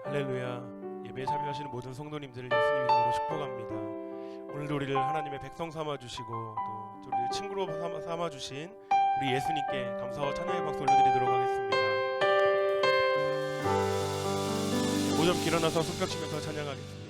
할렐루야. 예배에 참여하시는 모든 성도님들을 예수님 이름으로 축복합니다. 오늘도 우리를 하나님의 백성 삼아주시고 또 우리를 친구로 삼아주신 우리 예수님께 감사와 찬양의 박수 올려드리도록 하겠습니다. 모점 일어나서 손뼉 치면서 찬양하겠습니다.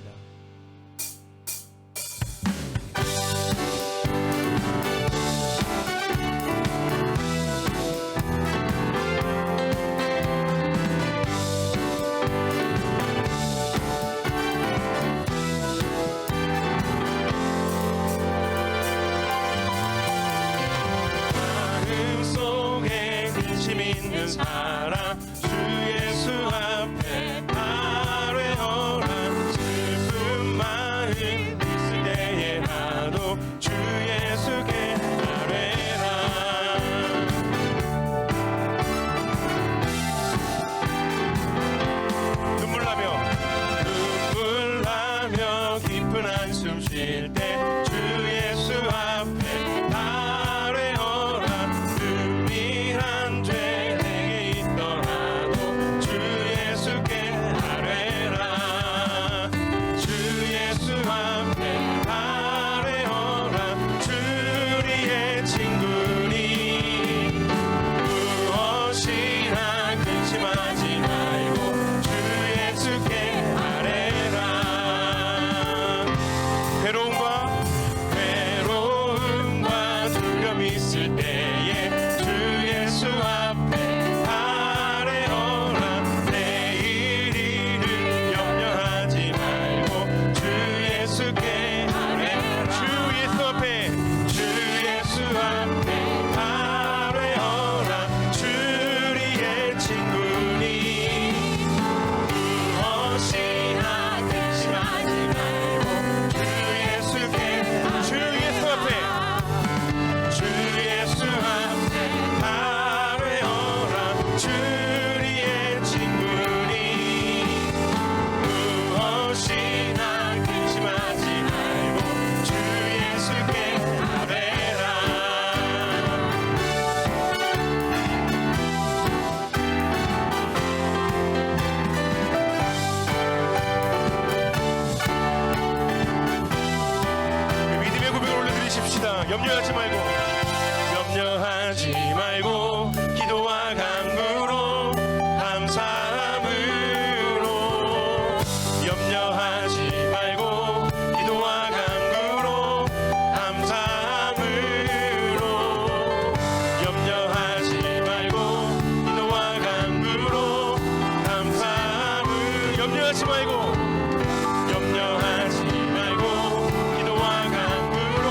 사랑 주 예수 앞에 아뢰어라. 슬픈 마음 있을 때에라도 주 예수께 아뢰라. 눈물 나며 깊은 한숨 쉴 때 주 예수 앞에 아뢰어라. 은밀한 죄 염려하지 말고 기도와 간구로 감사함으로. 염려하지 말고 기도와 간구로 감사함으로. 염려하지 말고 기도와 간구로 감사함으로. 염려하지 말고 기도와 간구로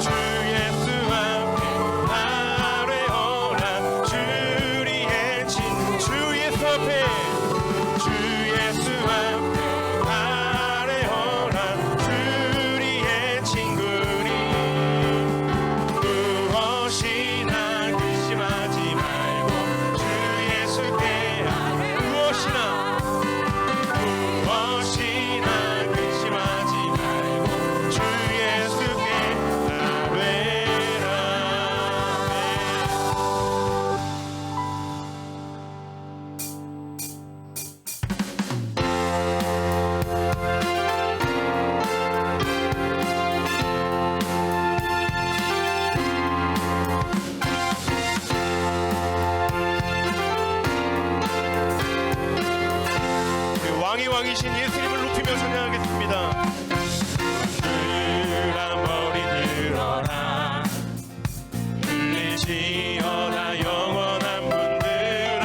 주 예수 앞에 아뢰어라. 주리의 친구 주 예수 앞에 아뢰어라. 주리의 친구니 무엇이나 근심하지 말고 주 예수께 무엇이나 근심하지 말고 주 예수께 아뢰라. 왕이신 예수님을 높이며 찬양하겠습니다. 들라 머리 들어라. 흘리시어다 영원한 분들아.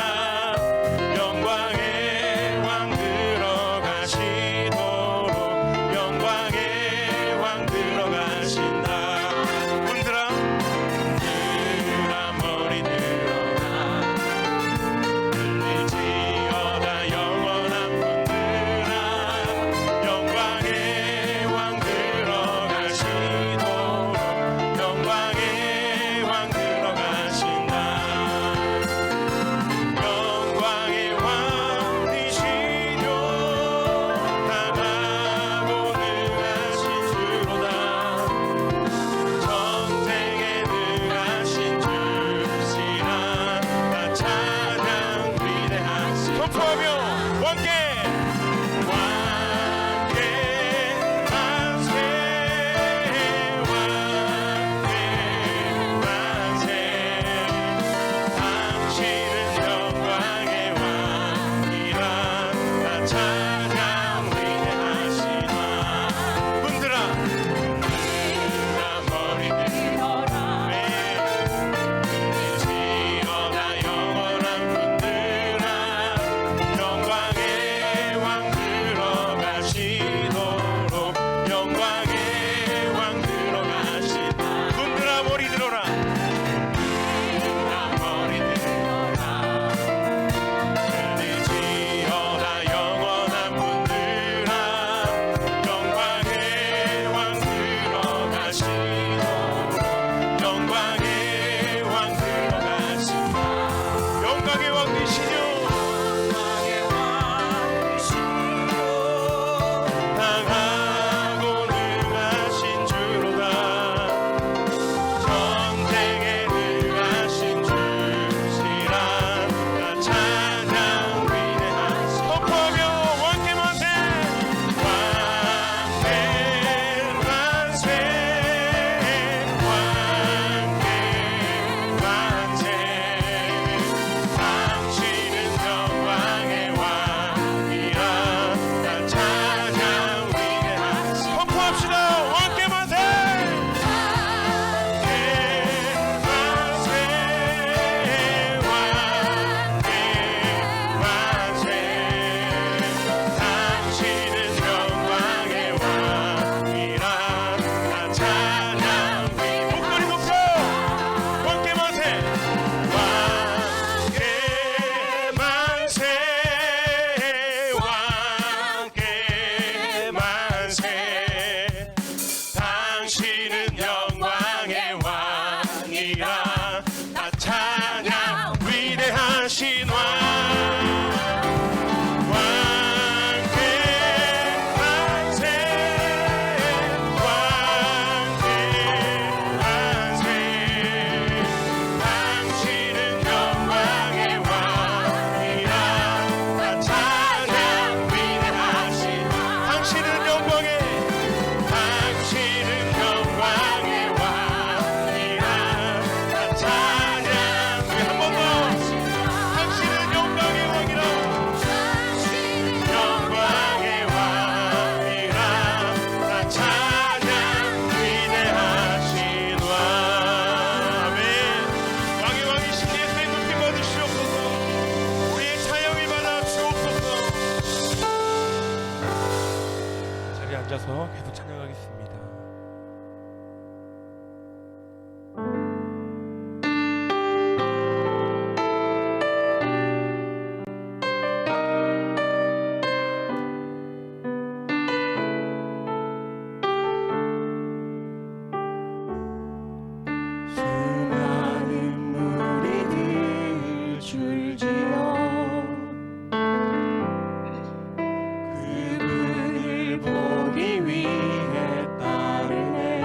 영광의 왕 들어가시도록 영광의 왕 들어가신다. 분들아 머리 들어라. 흘리시어다 영원한 분들아. 영광의 선포하며 왕께 만세 당신은 영광의 왕이라 나 찬양 위대하시나 분들아 나 머리 들어라 지어다 영원한 분들아 영광의 왕 들어가시도록 영광의 왕 들어가신 분들아 머리 들어라 나 머리 들어라 지어다 영원한 분들아 영광의 왕 들어가시도록 영광의 왕 들어가신 영광의 왕 되시며 강하고 능하신 주로다 전쟁에 능하신 주시라 나 찬양 위대하신 선포하며 왕께 만세 왕께 만세 왕께 만세 당신은 영광의 왕이라 나 찬양 위대하신 선포합시다 왕께 만세 왕께 만세 왕께 만세 당신은 영광의 왕이라 나 찬양 목소리 높여 왕께 만세 왕께 만세 왕께 만세 당신은 영광의 왕이라 나 찬양 위대하신 왕 왕께 만세 왕께 만세 당신은 영광의 왕이라 나 찬양 위대하신 당신은 영광의 왕이라 나 찬양 한 번 더 당신은 영광의 왕이라 영광의 왕이라 나 찬양 위대하신 왕 아멘 왕의 왕이신 예수의 높임 받으시옵소서 우리의 찬양을 받아 주옵소서 자리에 앉아서 계속 찬양하겠습니다 수많은 무리들 줄지어 그분을 보기 위해 따르네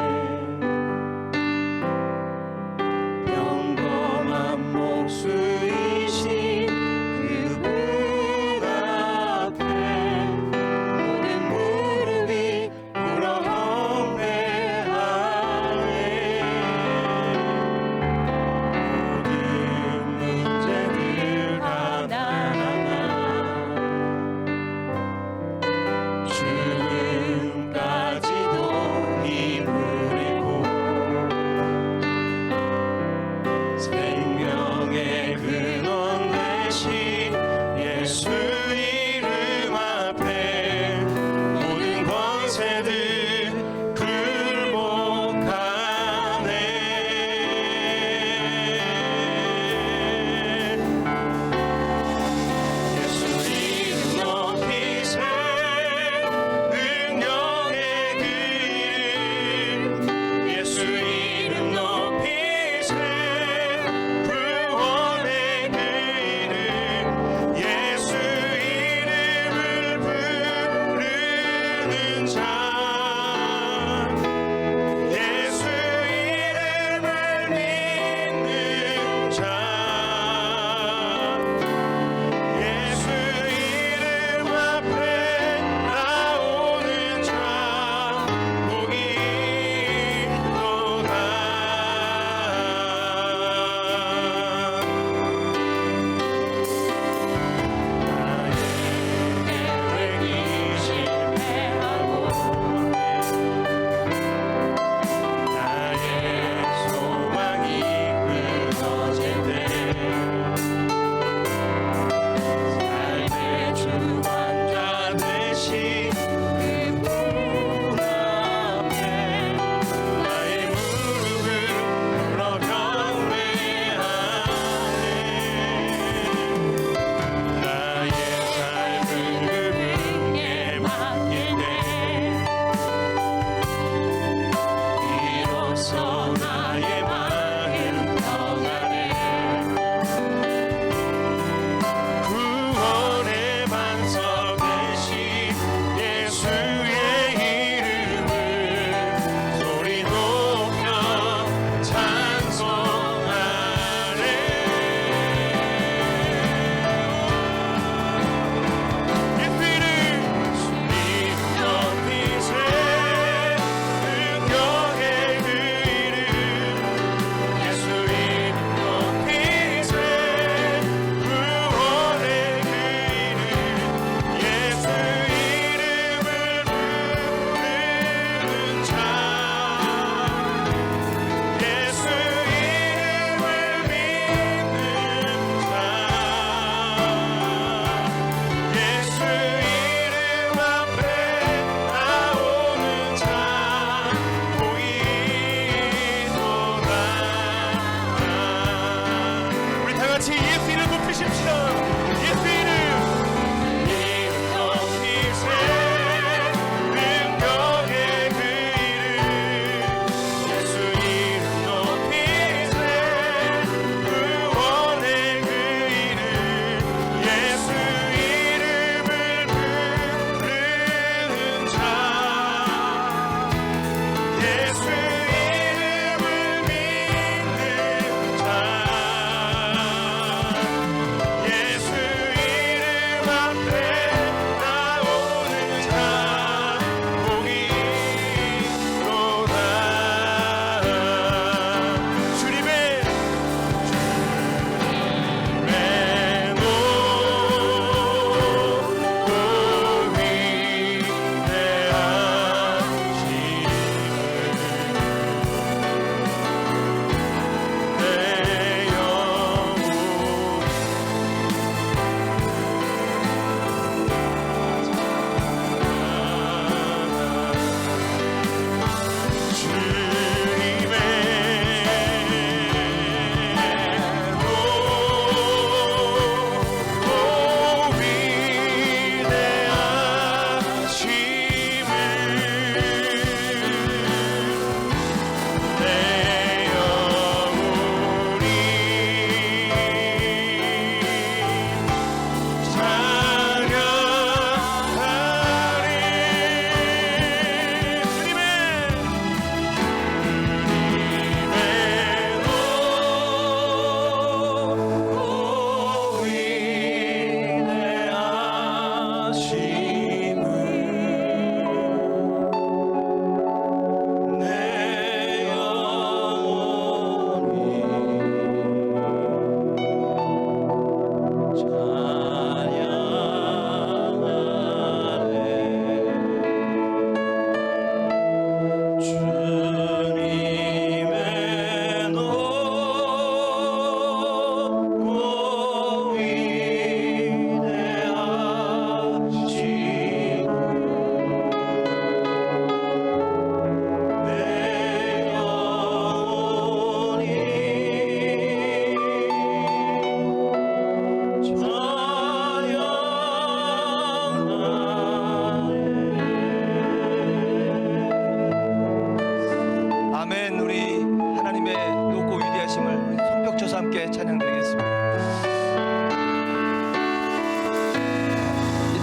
평범한 목수이신 그분 앞에 모든 무릎이 꿇어 경배하네 모든 문제들 하나하나 죽음까지도 힘을 잃고 생명의 근원 되신 예수 이름 앞에 모든 권세들 굴복하네 예수 이름 높이세 능력의 그 이름 예수 이름 높이세 구원의 그 이름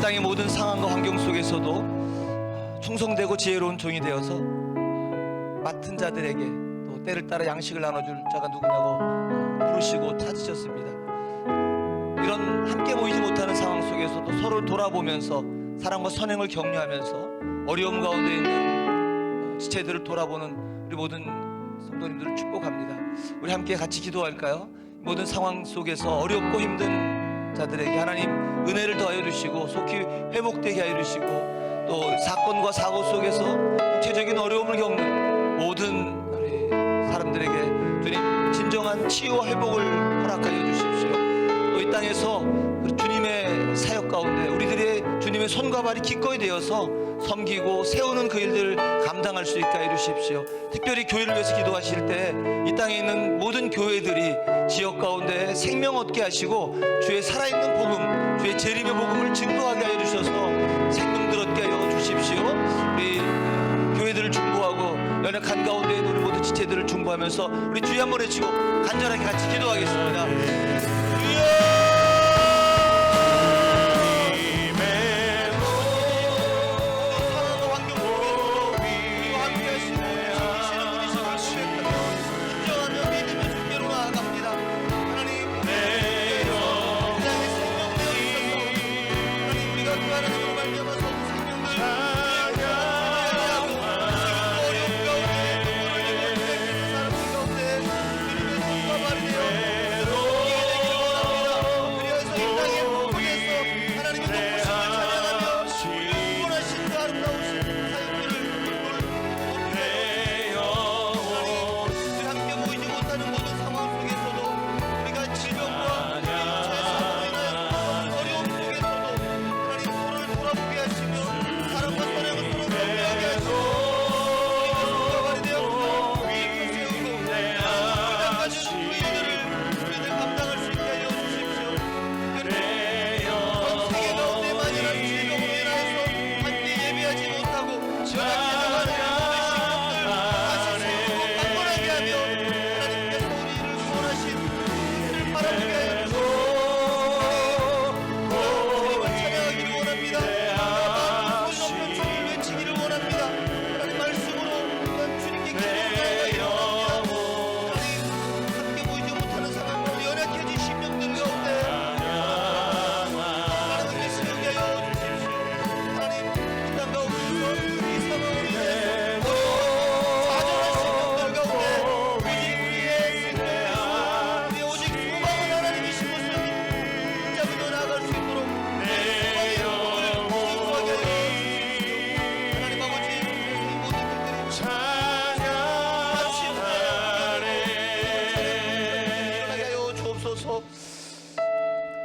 땅의 모든 상황과 환경 속에서도 충성되고 지혜로운 종이 되어서 맡은 자들에게 또 때를 따라 양식을 나눠줄 자가 누구냐고 부르시고 찾으셨습니다. 이런 함께 모이지 못하는 상황 속에서도 서로를 돌아보면서 사랑과 선행을 격려하면서 어려움 가운데 있는 지체들을 돌아보는 우리 모든 성도님들을 축복합니다. 우리 함께 같이 기도할까요? 모든 상황 속에서 어렵고 힘든 자들에게 하나님 은혜를 더하여 주시고 속히 회복되게 하여 주시고 또 사건과 사고 속에서 육체적인 어려움을 겪는 모든 우리 사람들에게 주님 진정한 치유와 회복을 허락하여 주십시오. 또 이 땅에서 주님의 사역 가운데 우리들의 주님의 손과 발이 기꺼이 되어서 섬기고 세우는 그 일들을 감당할 수 있게 해 주십시오. 특별히 교회를 위해서 기도하실 때 이 땅에 있는 모든 교회들이 지역 가운데 생명 얻게 하시고 주의 살아있는 복음, 주의 재림의 복음을 증거하게 하여 주셔서 생명들 얻게 하여 주십시오. 우리 교회들을 중보하고 연약한 가운데 있는 우리 모든 지체들을 중보하면서 우리 주여 한번 외치고 간절하게 같이 기도하겠습니다. 주여!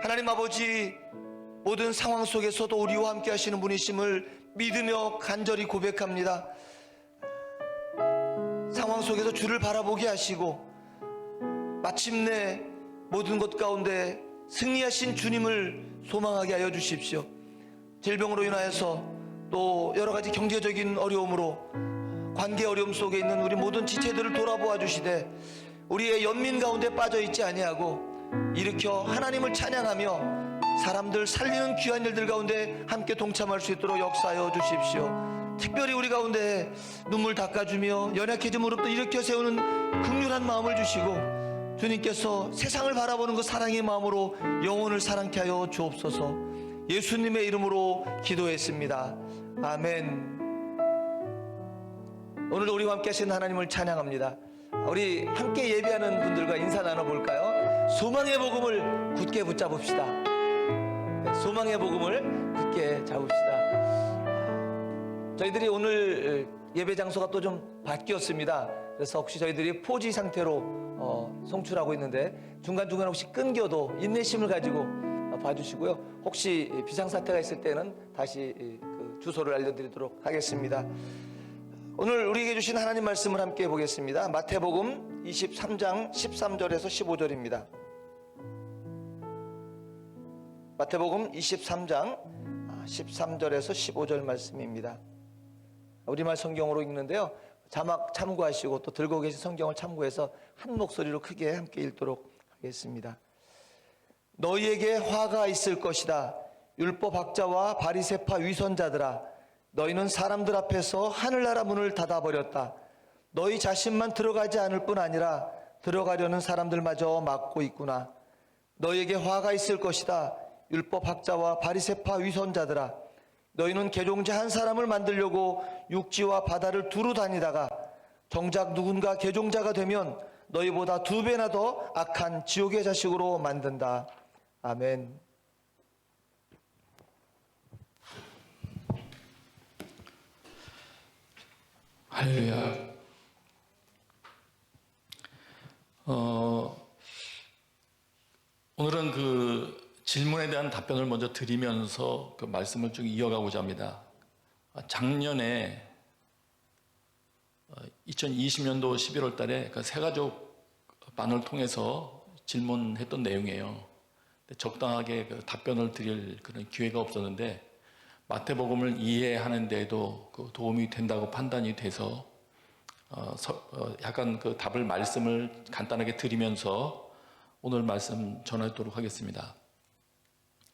하나님 아버지, 모든 상황 속에서도 우리와 함께 하시는 분이심을 믿으며 간절히 고백합니다. 상황 속에서 주를 바라보게 하시고 마침내 모든 것 가운데 승리하신 주님을 소망하게 하여 주십시오. 질병으로 인하여서 또 여러 가지 경제적인 어려움으로 관계 어려움 속에 있는 우리 모든 지체들을 돌아보아 주시되 우리의 연민 가운데 빠져 있지 아니하고 일으켜 하나님을 찬양하며 사람들 살리는 귀한 일들 가운데 함께 동참할 수 있도록 역사하여 주십시오. 특별히 우리 가운데 눈물 닦아주며 연약해진 무릎도 일으켜 세우는 긍휼한 마음을 주시고 주님께서 세상을 바라보는 그 사랑의 마음으로 영혼을 사랑케 하여 주옵소서. 예수님의 이름으로 기도했습니다. 아멘. 오늘 우리와 함께 하시는 하나님을 찬양합니다. 우리 함께 예배하는 분들과 인사 나눠볼까요? 소망의 복음을 굳게 붙잡읍시다. 소망의 복음을 굳게 잡읍시다. 저희들이 오늘 예배 장소가 또 좀 바뀌었습니다. 그래서 혹시 저희들이 포지 상태로 송출하고 있는데 중간중간 혹시 끊겨도 인내심을 가지고 봐주시고요. 혹시 비상사태가 있을 때는 다시 그 주소를 알려드리도록 하겠습니다. 오늘 우리에게 주신 하나님 말씀을 함께 보겠습니다. 마태복음 23장 13절에서 15절입니다. 마태복음 23장 13절에서 15절 말씀입니다. 우리말 성경으로 읽는데요. 자막 참고하시고 또 들고 계신 성경을 참고해서 한 목소리로 크게 함께 읽도록 하겠습니다. 너희에게 화가 있을 것이다. 율법 학자와 바리새파 위선자들아, 너희는 사람들 앞에서 하늘나라 문을 닫아버렸다. 너희 자신만 들어가지 않을 뿐 아니라 들어가려는 사람들마저 막고 있구나. 너희에게 화가 있을 것이다. 율법 학자와 바리새파 위선자들아, 너희는 개종자 한 사람을 만들려고 육지와 바다를 두루 다니다가 정작 누군가 개종자가 되면 너희보다 2배나 더 악한 지옥의 자식으로 만든다. 아멘. 할렐루야. 오늘은 그 질문에 대한 답변을 먼저 드리면서 그 말씀을 쭉 이어가고자 합니다. 작년에 2020년도 11월 달에 그 새가족반을 통해서 질문했던 내용이에요. 적당하게 그 답변을 드릴 그런 기회가 없었는데 마태복음을 이해하는 데에도 그 도움이 된다고 판단이 돼서 약간 그 말씀을 간단하게 드리면서 오늘 말씀 전하도록 하겠습니다.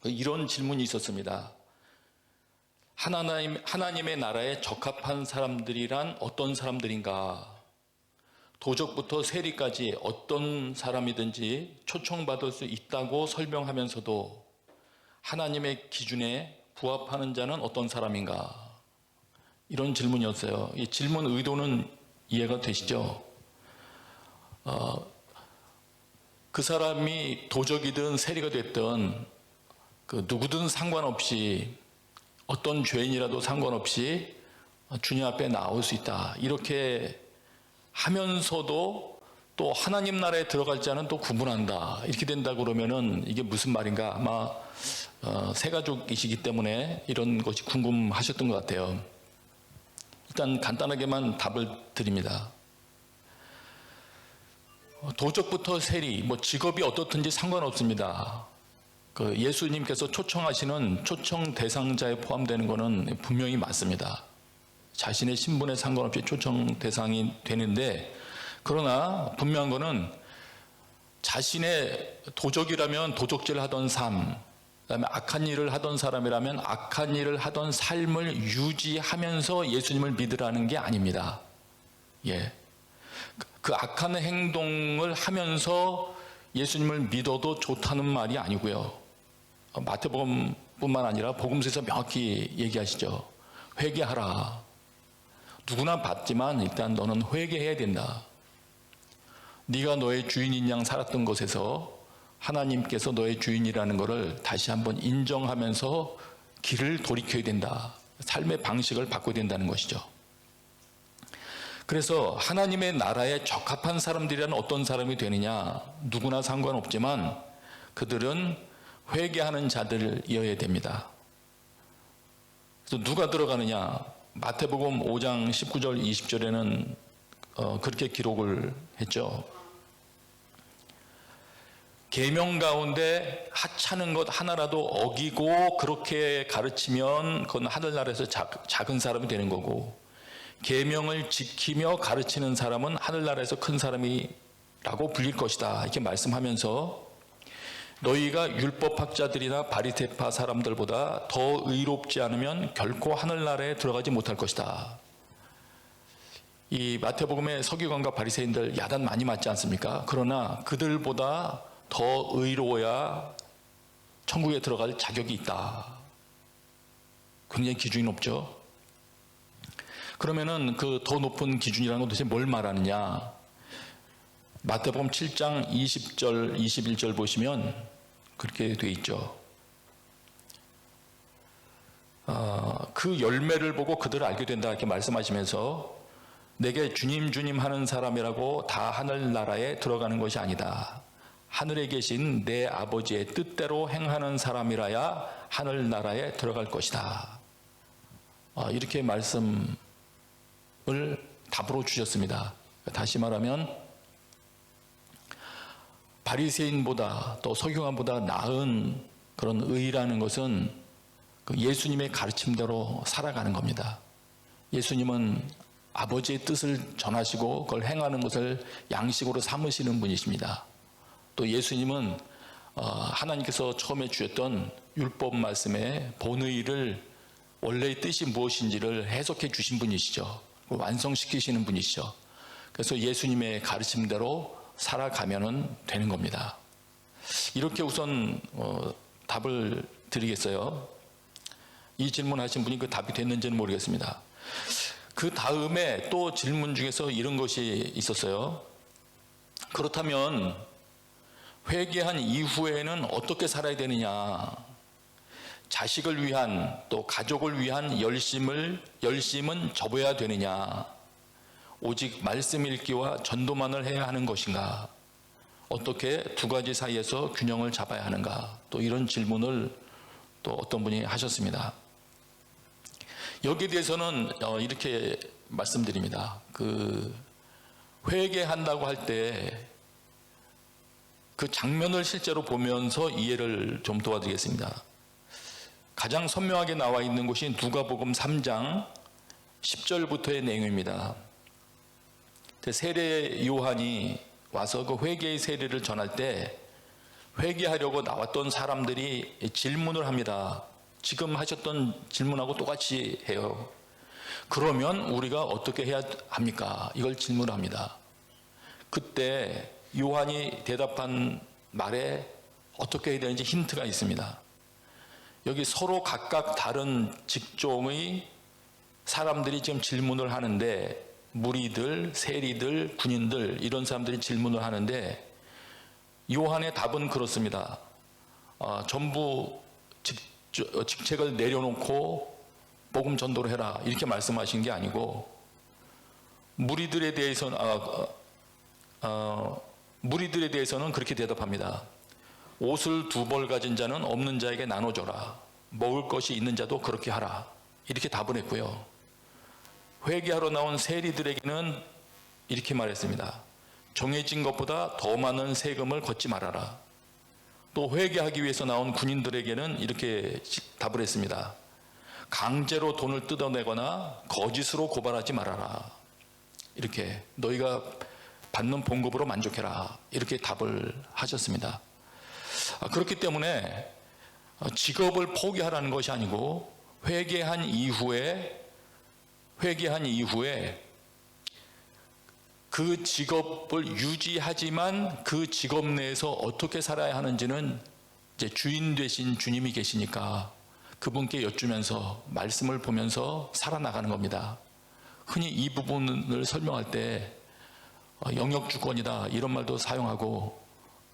이런 질문이 있었습니다. 하나님의 나라에 적합한 사람들이란 어떤 사람들인가? 도적부터 세리까지 어떤 사람이든지 초청받을 수 있다고 설명하면서도 하나님의 기준에 부합하는 자는 어떤 사람인가? 이런 질문이었어요. 이 질문 의도는 이해가 되시죠? 그 사람이 도적이든 세리가 됐든 그 누구든 상관없이 어떤 죄인이라도 상관없이 주님 앞에 나올 수 있다. 이렇게 하면서도 또 하나님 나라에 들어갈 자는 또 구분한다. 이렇게 된다 그러면은 이게 무슨 말인가? 아마 새가족이시기 때문에 이런 것이 궁금하셨던 것 같아요. 일단 간단하게만 답을 드립니다. 도적부터 세리, 직업이 어떻든지 상관없습니다. 그 예수님께서 초청하시는 초청 대상자에 포함되는 것은 분명히 맞습니다. 자신의 신분에 상관없이 초청 대상이 되는데, 그러나 분명한 것은 자신의 도적이라면 도적질을 하던 삶, 그다음에 악한 일을 하던 사람이라면 악한 일을 하던 삶을 유지하면서 예수님을 믿으라는 게 아닙니다. 예. 그 악한 행동을 하면서 예수님을 믿어도 좋다는 말이 아니고요. 마태복음뿐만 아니라 복음서에서 명확히 얘기하시죠. 회개하라. 누구나 받지만 일단 너는 회개해야 된다. 네가 너의 주인인 양 살았던 곳에서 하나님께서 너의 주인이라는 것을 다시 한번 인정하면서 길을 돌이켜야 된다. 삶의 방식을 바꿔야 된다는 것이죠. 그래서 하나님의 나라에 적합한 사람들이란 어떤 사람이 되느냐? 누구나 상관없지만 그들은 회개하는 자들이어야 됩니다. 그래서 누가 들어가느냐? 마태복음 5장 19절 20절에는 그렇게 기록을 했죠. 계명 가운데 하찮은 것 하나라도 어기고 그렇게 가르치면 그건 하늘나라에서 작은 사람이 되는 거고, 계명을 지키며 가르치는 사람은 하늘나라에서 큰 사람이라고 불릴 것이다. 이렇게 말씀하면서 너희가 율법학자들이나 바리새파 사람들보다 더 의롭지 않으면 결코 하늘나라에 들어가지 못할 것이다. 이 마태복음의 서기관과 바리새인들 야단 많이 맞지 않습니까? 그러나 그들보다 더 의로워야 천국에 들어갈 자격이 있다. 굉장히 기준이 높죠. 그러면은 그 더 높은 기준이라는 건 도대체 뭘 말하느냐? 마태복음 7장 20절, 21절 보시면 그렇게 돼 있죠. 그 열매를 보고 그들을 알게 된다 이렇게 말씀하시면서 내게 주님 주님 하는 사람이라고 다 하늘나라에 들어가는 것이 아니다. 하늘에 계신 내 아버지의 뜻대로 행하는 사람이라야 하늘나라에 들어갈 것이다. 이렇게 말씀을 답으로 주셨습니다. 다시 말하면 바리새인보다 또 서기관보다 나은 그런 의라는 것은 그 예수님의 가르침대로 살아가는 겁니다. 예수님은 아버지의 뜻을 전하시고 그걸 행하는 것을 양식으로 삼으시는 분이십니다. 또 예수님은 하나님께서 처음에 주셨던 율법 말씀의 본의를 원래의 뜻이 무엇인지를 해석해 주신 분이시죠. 완성시키시는 분이시죠. 그래서 예수님의 가르침대로 살아가면 되는 겁니다. 이렇게 우선 답을 드리겠어요. 이 질문하신 분이 그 답이 됐는지는 모르겠습니다. 그 다음에 또 질문 중에서 이런 것이 있었어요. 그렇다면 회개한 이후에는 어떻게 살아야 되느냐? 자식을 위한 또 가족을 위한 열심은 접어야 되느냐? 오직 말씀 읽기와 전도만을 해야 하는 것인가? 어떻게 두 가지 사이에서 균형을 잡아야 하는가? 또 이런 질문을 또 어떤 분이 하셨습니다. 여기에 대해서는 이렇게 말씀드립니다. 그 회개한다고 할 때 그 장면을 실제로 보면서 이해를 좀 도와드리겠습니다. 가장 선명하게 나와 있는 것이 누가복음 3장 10절부터의 내용입니다. 세례 요한이 와서 그 회개의 세례를 전할 때 회개하려고 나왔던 사람들이 질문을 합니다. 지금 하셨던 질문하고 똑같이 해요. 그러면 우리가 어떻게 해야 합니까? 이걸 질문합니다. 그때 요한이 대답한 말에 어떻게 해야 되는지 힌트가 있습니다. 여기 서로 각각 다른 직종의 사람들이 지금 질문을 하는데, 무리들, 세리들, 군인들 이런 사람들이 질문을 하는데, 요한의 답은 그렇습니다. 전부 직책을 내려놓고 복음 전도를 해라 이렇게 말씀하신 게 아니고, 무리들에 대해서는 그렇게 대답합니다. 옷을 2벌 가진 자는 없는 자에게 나눠줘라. 먹을 것이 있는 자도 그렇게 하라. 이렇게 답을 했고요. 회개하러 나온 세리들에게는 이렇게 말했습니다. 정해진 것보다 더 많은 세금을 걷지 말아라. 또 회개하기 위해서 나온 군인들에게는 이렇게 답을 했습니다. 강제로 돈을 뜯어내거나 거짓으로 고발하지 말아라. 이렇게 너희가 받는 봉급으로 만족해라. 이렇게 답을 하셨습니다. 그렇기 때문에 직업을 포기하라는 것이 아니고, 회개한 이후에 그 직업을 유지하지만 그 직업 내에서 어떻게 살아야 하는지는 이제 주인 되신 주님이 계시니까 그분께 여쭈면서 말씀을 보면서 살아나가는 겁니다. 흔히 이 부분을 설명할 때 영역주권이다 이런 말도 사용하고,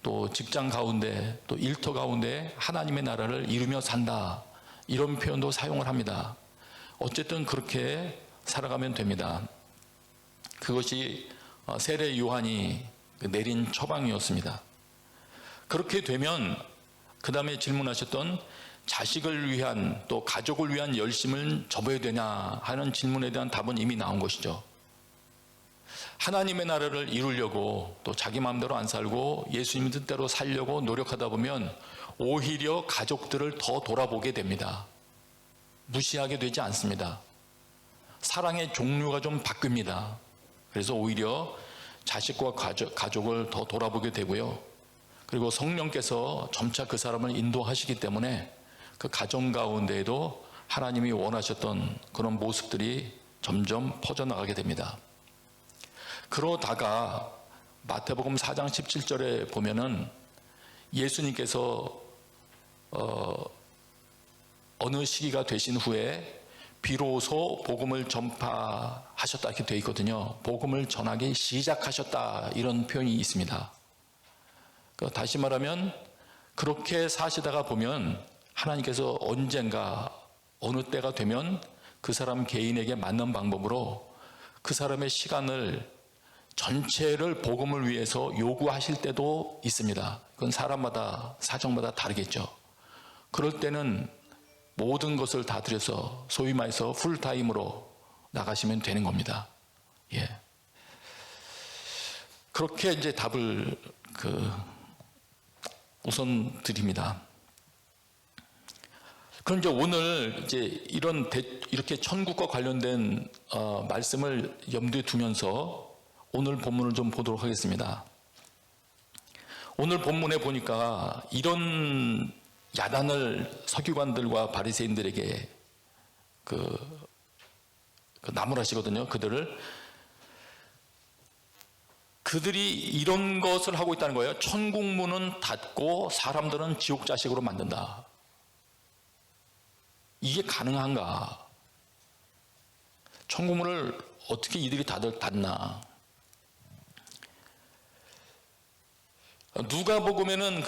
또 직장 가운데 또 일터 가운데 하나님의 나라를 이루며 산다 이런 표현도 사용을 합니다. 어쨌든 그렇게 살아가면 됩니다. 그것이 세례 요한이 내린 처방이었습니다. 그렇게 되면 그 다음에 질문하셨던 자식을 위한 또 가족을 위한 열심을 접어야 되냐 하는 질문에 대한 답은 이미 나온 것이죠. 하나님의 나라를 이루려고 또 자기 마음대로 안 살고 예수님 뜻대로 살려고 노력하다 보면 오히려 가족들을 더 돌아보게 됩니다. 무시하게 되지 않습니다. 사랑의 종류가 좀 바뀝니다. 그래서 오히려 자식과 가족을 더 돌아보게 되고요. 그리고 성령께서 점차 그 사람을 인도하시기 때문에 그 가정 가운데에도 하나님이 원하셨던 그런 모습들이 점점 퍼져나가게 됩니다. 그러다가 마태복음 4장 17절에 보면은 예수님께서 어느 시기가 되신 후에 비로소 복음을 전파하셨다 이렇게 되어 있거든요. 복음을 전하기 시작하셨다 이런 표현이 있습니다. 다시 말하면 그렇게 사시다가 보면 하나님께서 언젠가 어느 때가 되면 그 사람 개인에게 맞는 방법으로 그 사람의 시간을 전체를 복음을 위해서 요구하실 때도 있습니다. 그건 사람마다 사정마다 다르겠죠. 그럴 때는 모든 것을 다 들여서 소위 말해서 풀타임으로 나가시면 되는 겁니다. 예. 그렇게 이제 답을 우선 드립니다. 그럼 이제 오늘 이제 이렇게 천국과 관련된 말씀을 염두에 두면서 오늘 본문을 좀 보도록 하겠습니다. 오늘 본문에 보니까 이런 야단을 서기관들과 바리새인들에게 나무라시거든요. 그들이 이런 것을 하고 있다는 거예요. 천국 문은 닫고 사람들은 지옥 자식으로 만든다. 이게 가능한가? 천국 문을 어떻게 이들이 닫나? 누가복음에는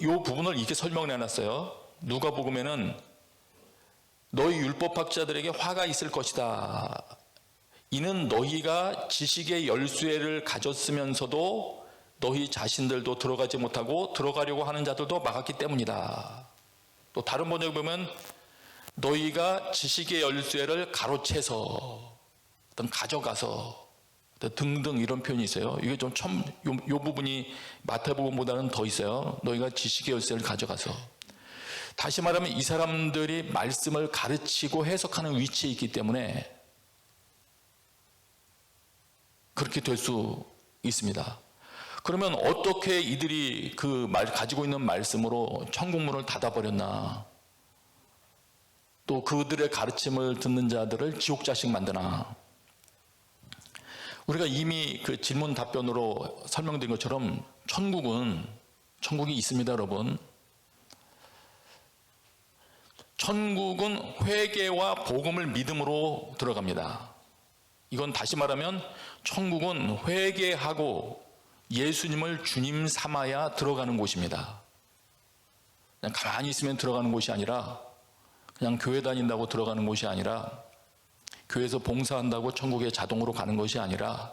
요 부분을 이렇게 설명을 해놨어요. 누가복음에는 너희 율법학자들에게 화가 있을 것이다. 이는 너희가 지식의 열쇠를 가졌으면서도 너희 자신들도 들어가지 못하고 들어가려고 하는 자들도 막았기 때문이다. 또 다른 번역에 보면 너희가 지식의 열쇠를 가로채서 가져가서 등등 이런 표현이 있어요. 이게 좀 요 부분이 마태복음보다는 더 있어요. 너희가 지식의 열쇠를 가져가서. 다시 말하면 이 사람들이 말씀을 가르치고 해석하는 위치에 있기 때문에 그렇게 될 수 있습니다. 그러면 어떻게 이들이 가지고 있는 말씀으로 천국문을 닫아버렸나? 또 그들의 가르침을 듣는 자들을 지옥 자식 만드나? 우리가 이미 질문 답변으로 설명드린 것처럼 천국이 있습니다, 여러분. 천국은 회개와 복음을 믿음으로 들어갑니다. 이건 다시 말하면 천국은 회개하고 예수님을 주님 삼아야 들어가는 곳입니다. 그냥 가만히 있으면 들어가는 곳이 아니라, 그냥 교회 다닌다고 들어가는 곳이 아니라, 교회에서 봉사한다고 천국에 자동으로 가는 것이 아니라,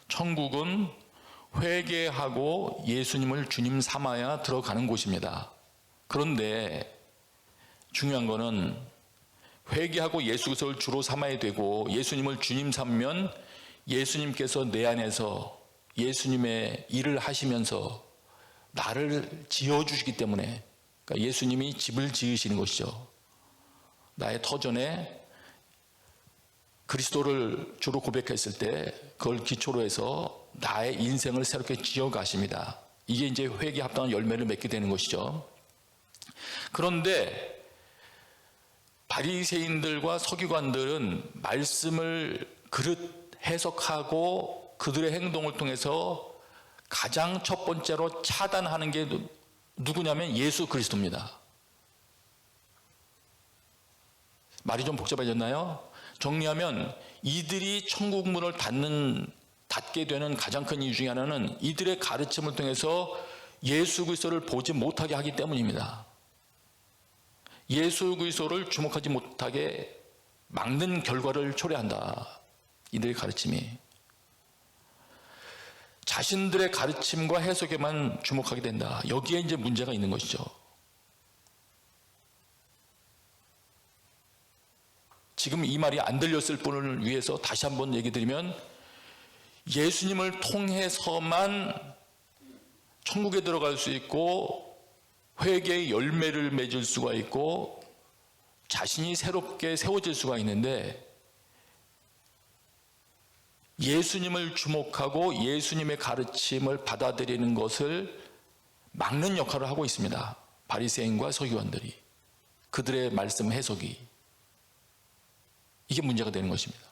천국은 회개하고 예수님을 주님 삼아야 들어가는 곳입니다. 그런데 중요한 거는 회개하고 예수 그리스도를 주로 삼아야 되고 예수님을 주님 삼면 예수님께서 내 안에서 예수님의 일을 하시면서 나를 지어주시기 때문에, 그러니까 예수님이 집을 지으시는 것이죠. 나의 터전에 그리스도를 주로 고백했을 때 그걸 기초로 해서 나의 인생을 새롭게 지어가십니다. 이게 이제 회개에 합당한 열매를 맺게 되는 것이죠. 그런데 바리새인들과 서기관들은 말씀을 그릇 해석하고 그들의 행동을 통해서 가장 첫 번째로 차단하는 게 누구냐면 예수 그리스도입니다. 말이 좀 복잡해졌나요? 정리하면 이들이 천국 문을 닫게 되는 가장 큰 이유 중에 하나는 이들의 가르침을 통해서 예수 그리스도를 보지 못하게 하기 때문입니다. 예수 그리스도를 주목하지 못하게 막는 결과를 초래한다. 이들의 가르침이. 자신들의 가르침과 해석에만 주목하게 된다. 여기에 이제 문제가 있는 것이죠. 지금 이 말이 안 들렸을 분을 위해서 다시 한번 얘기 드리면, 예수님을 통해서만 천국에 들어갈 수 있고 회개의 열매를 맺을 수가 있고 자신이 새롭게 세워질 수가 있는데, 예수님을 주목하고 예수님의 가르침을 받아들이는 것을 막는 역할을 하고 있습니다. 바리새인과 서기관들이. 그들의 말씀 해석이. 이게 문제가 되는 것입니다.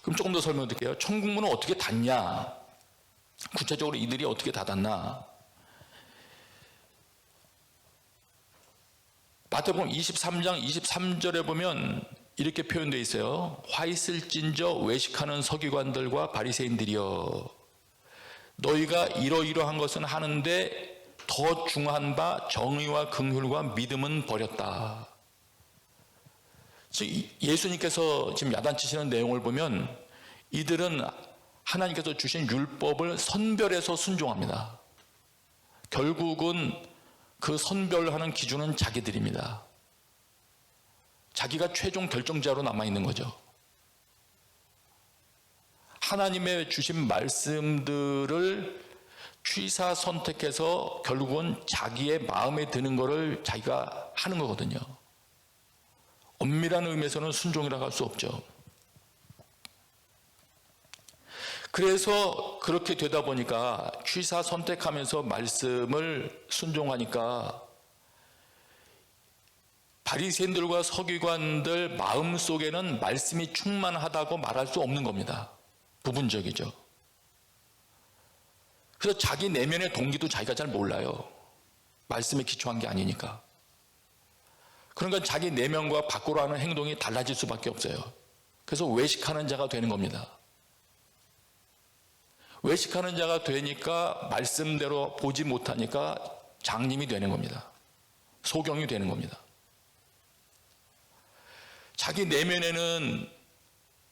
그럼 조금 더 설명드릴게요. 천국문은 어떻게 닫냐? 구체적으로 이들이 어떻게 닫았나? 마태복음 23장 23절에 보면 이렇게 표현되어 있어요. 화 있을진저 외식하는 서기관들과 바리새인들이여, 너희가 이러이러한 것은 하는데 더 중한 바 정의와 긍휼과 믿음은 버렸다. 예수님께서 지금 야단치시는 내용을 보면 이들은 하나님께서 주신 율법을 선별해서 순종합니다. 결국은 그 선별하는 기준은 자기들입니다. 자기가 최종 결정자로 남아있는 거죠. 하나님의 주신 말씀들을 취사 선택해서 결국은 자기의 마음에 드는 것을 자기가 하는 거거든요. 엄밀한 의미에서는 순종이라고 할 수 없죠. 그래서 그렇게 되다 보니까 취사 선택하면서 말씀을 순종하니까 바리새인들과 서기관들 마음속에는 말씀이 충만하다고 말할 수 없는 겁니다. 부분적이죠. 그래서 자기 내면의 동기도 자기가 잘 몰라요. 말씀에 기초한 게 아니니까. 그러니까 자기 내면과 밖으로 하는 행동이 달라질 수밖에 없어요. 그래서 외식하는 자가 되는 겁니다. 외식하는 자가 되니까 말씀대로 보지 못하니까 장님이 되는 겁니다. 소경이 되는 겁니다. 자기 내면에는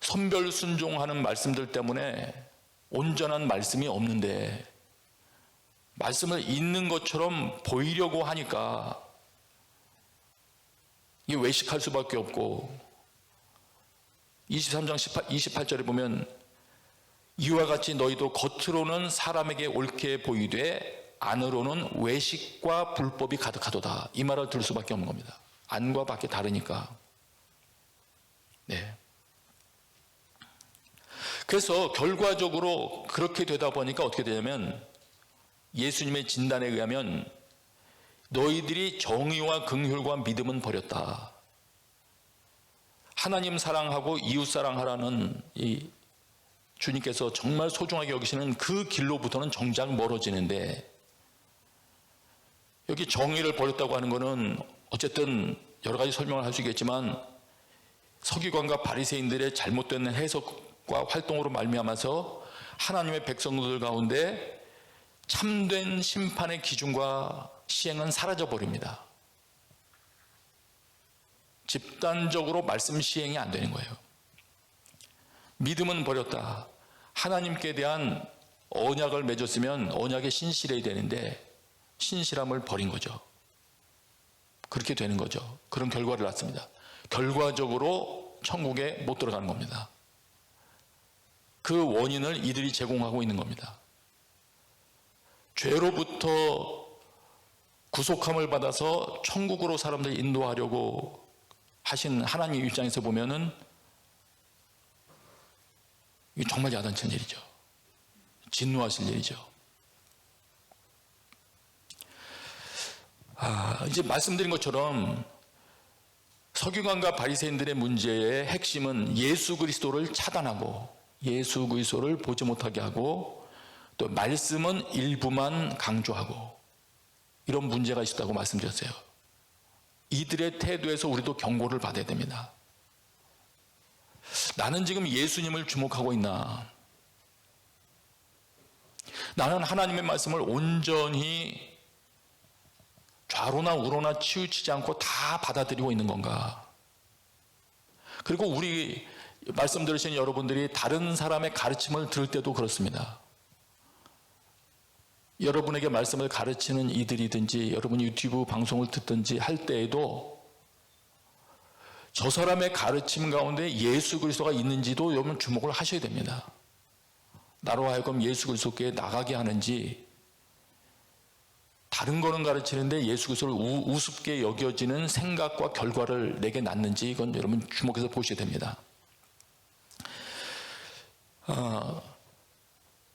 선별순종하는 말씀들 때문에 온전한 말씀이 없는데 말씀을 읽는 것처럼 보이려고 하니까 이게 외식할 수밖에 없고 23장 28절에 보면 이와 같이 너희도 겉으로는 사람에게 옳게 보이되 안으로는 외식과 불법이 가득하도다. 이 말을 들을 수밖에 없는 겁니다. 안과 밖이 다르니까. 네. 그래서 결과적으로 그렇게 되다 보니까 어떻게 되냐면 예수님의 진단에 의하면 너희들이 정의와 긍휼과 믿음은 버렸다. 하나님 사랑하고 이웃 사랑하라는 이 주님께서 정말 소중하게 여기시는 그 길로부터는 정작 멀어지는데 여기 정의를 버렸다고 하는 것은 어쨌든 여러 가지 설명을 할 수 있겠지만 서기관과 바리새인들의 잘못된 해석과 활동으로 말미암아서 하나님의 백성들 가운데 참된 심판의 기준과 시행은 사라져 버립니다. 집단적으로 말씀 시행이 안 되는 거예요. 믿음은 버렸다. 하나님께 대한 언약을 맺었으면 언약에 신실해야 되는데 신실함을 버린 거죠. 그렇게 되는 거죠. 그런 결과를 낳습니다. 결과적으로 천국에 못 들어가는 겁니다. 그 원인을 이들이 제공하고 있는 겁니다. 죄로부터 구속함을 받아서 천국으로 사람들 인도하려고 하신 하나님 입장에서 보면은 이게 정말 야단친 일이죠. 진노하실 일이죠. 이제 말씀드린 것처럼 서기관과 바리새인들의 문제의 핵심은 예수 그리스도를 차단하고 예수 그리스도를 보지 못하게 하고 또 말씀은 일부만 강조하고 이런 문제가 있었다고 말씀드렸어요. 이들의 태도에서 우리도 경고를 받아야 됩니다. 나는 지금 예수님을 주목하고 있나? 나는 하나님의 말씀을 온전히 좌로나 우로나 치우치지 않고 다 받아들이고 있는 건가? 그리고 우리 말씀 들으신 여러분들이 다른 사람의 가르침을 들을 때도 그렇습니다. 여러분에게 말씀을 가르치는 이들이든지 여러분이 유튜브 방송을 듣든지 할 때에도 저 사람의 가르침 가운데 예수 그리스도가 있는지도 여러분 주목을 하셔야 됩니다. 나로 하여금 예수 그리스도께 나가게 하는지 다른 거는 가르치는데 예수 그리스도를 우습게 여겨지는 생각과 결과를 내게 낳는지 이건 여러분 주목해서 보셔야 됩니다.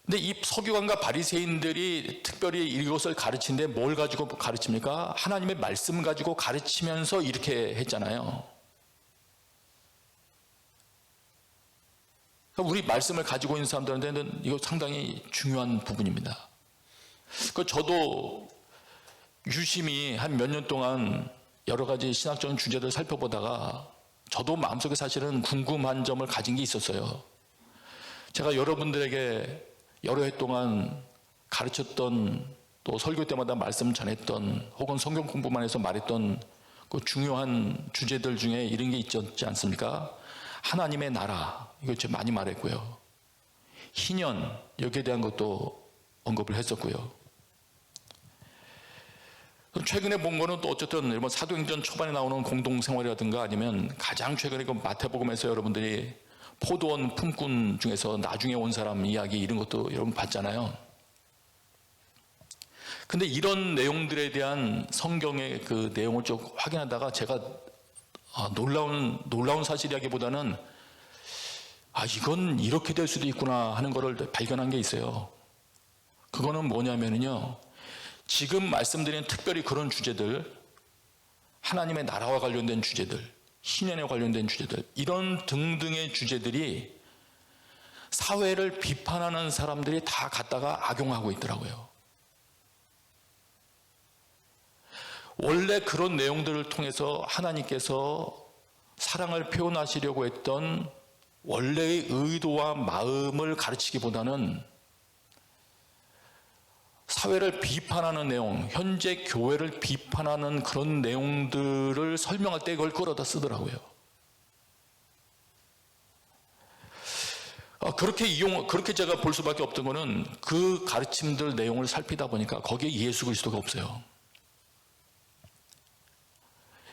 근데 이 서기관과 바리새인들이 특별히 이것을 가르치는데 뭘 가지고 가르칩니까? 하나님의 말씀 가지고 가르치면서 이렇게 했잖아요. 우리 말씀을 가지고 있는 사람들한테는 이거 상당히 중요한 부분입니다. 저도 유심히 한 몇 년 동안 여러 가지 신학적인 주제를 살펴보다가 저도 마음속에 사실은 궁금한 점을 가진 게 있었어요. 제가 여러분들에게 여러 해 동안 가르쳤던 또 설교 때마다 말씀 전했던 혹은 성경 공부만 해서 말했던 그 중요한 주제들 중에 이런 게 있지 않습니까? 하나님의 나라, 이거 제가 많이 말했고요. 희년, 여기에 대한 것도 언급을 했었고요. 최근에 본 거는 또 어쨌든 사도행전 초반에 나오는 공동생활이라든가 아니면 가장 최근에 그 마태복음에서 여러분들이 포도원 품꾼 중에서 나중에 온 사람 이야기 이런 것도 여러분 봤잖아요. 근데 이런 내용들에 대한 성경의 그 내용을 좀 확인하다가 제가 놀라운 사실이라기보다는 이건 이렇게 될 수도 있구나 하는 것을 발견한 게 있어요. 그거는 뭐냐면요, 지금 말씀드린 특별히 그런 주제들, 하나님의 나라와 관련된 주제들, 신년에 관련된 주제들, 이런 등등의 주제들이 사회를 비판하는 사람들이 다 갖다가 악용하고 있더라고요. 원래 그런 내용들을 통해서 하나님께서 사랑을 표현하시려고 했던 원래의 의도와 마음을 가르치기보다는 사회를 비판하는 내용, 현재 교회를 비판하는 그런 내용들을 설명할 때 그걸 끌어다 쓰더라고요. 그렇게 제가 볼 수밖에 없던 거는 그 가르침들 내용을 살피다 보니까 거기에 예수 그리스도가 없어요.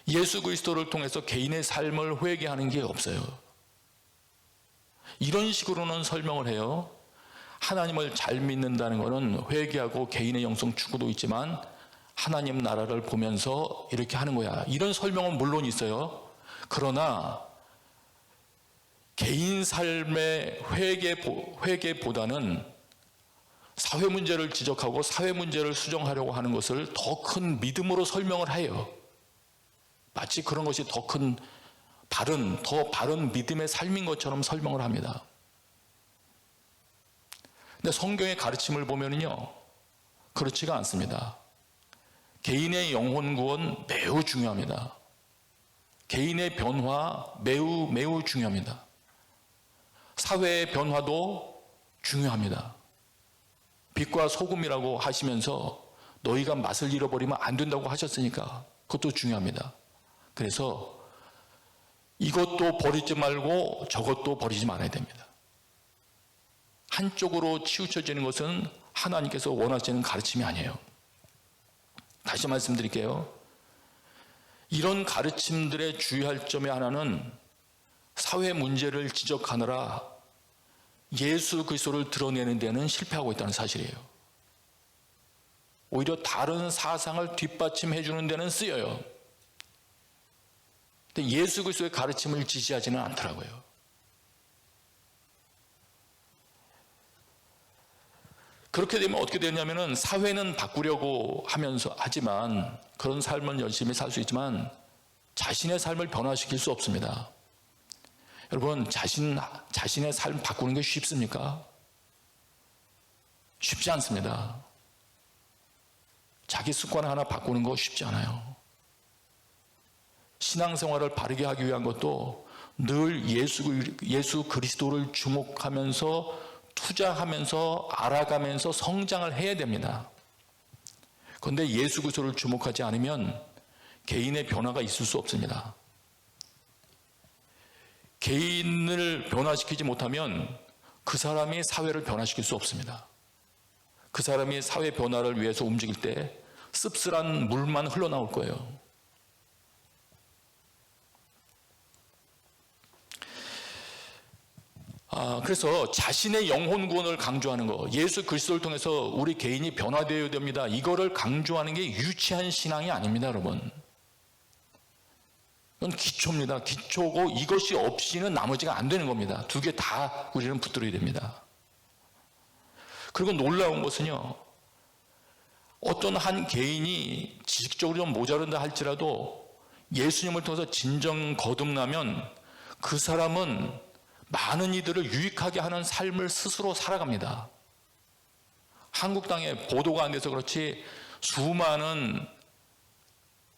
예수 그리스도를 통해서 개인의 삶을 회개하는 게 없어요. 이런 식으로는 설명을 해요. 하나님을 잘 믿는다는 것은 회개하고 개인의 영성 추구도 있지만 하나님 나라를 보면서 이렇게 하는 거야. 이런 설명은 물론 있어요. 그러나 개인 삶의 회개보다는 사회 문제를 지적하고 사회 문제를 수정하려고 하는 것을 더 큰 믿음으로 설명을 해요. 마치 그런 것이 더 바른 믿음의 삶인 것처럼 설명을 합니다. 근데 성경의 가르침을 보면요, 그렇지가 않습니다. 개인의 영혼 구원 매우 중요합니다. 개인의 변화 매우 중요합니다. 사회의 변화도 중요합니다. 빛과 소금이라고 하시면서 너희가 맛을 잃어버리면 안 된다고 하셨으니까 그것도 중요합니다. 그래서 이것도 버리지 말고 저것도 버리지 말아야 됩니다. 한쪽으로 치우쳐지는 것은 하나님께서 원하시는 가르침이 아니에요. 다시 말씀드릴게요. 이런 가르침들의 주의할 점의 하나는 사회 문제를 지적하느라 예수 그리스도를 드러내는 데는 실패하고 있다는 사실이에요. 오히려 다른 사상을 뒷받침해 주는 데는 쓰여요. 근데 예수 그리스도의 가르침을 지지하지는 않더라고요. 그렇게 되면 어떻게 되냐면은 사회는 바꾸려고 하지만 그런 삶은 열심히 살 수 있지만 자신의 삶을 변화시킬 수 없습니다. 여러분, 자신의 삶 바꾸는 게 쉽습니까? 쉽지 않습니다. 자기 습관 하나 바꾸는 거 쉽지 않아요. 신앙생활을 바르게 하기 위한 것도 늘 예수 그리스도를 주목하면서 투자하면서 알아가면서 성장을 해야 됩니다. 그런데 예수 그리스도를 주목하지 않으면 개인의 변화가 있을 수 없습니다. 개인을 변화시키지 못하면 그 사람이 사회를 변화시킬 수 없습니다. 그 사람이 사회 변화를 위해서 움직일 때 씁쓸한 물만 흘러나올 거예요. 그래서 자신의 영혼 구원을 강조하는 거, 예수 그리스도를 통해서 우리 개인이 변화되어야 됩니다. 이거를 강조하는 게 유치한 신앙이 아닙니다, 여러분. 이건 기초입니다. 기초고 이것이 없이는 나머지가 안 되는 겁니다. 두 개 다 우리는 붙들어야 됩니다. 그리고 놀라운 것은요, 어떤 한 개인이 지식적으로 좀 모자른다 할지라도 예수님을 통해서 진정 거듭나면 그 사람은 많은 이들을 유익하게 하는 삶을 스스로 살아갑니다. 한국 땅에 보도가 안 돼서 그렇지 수많은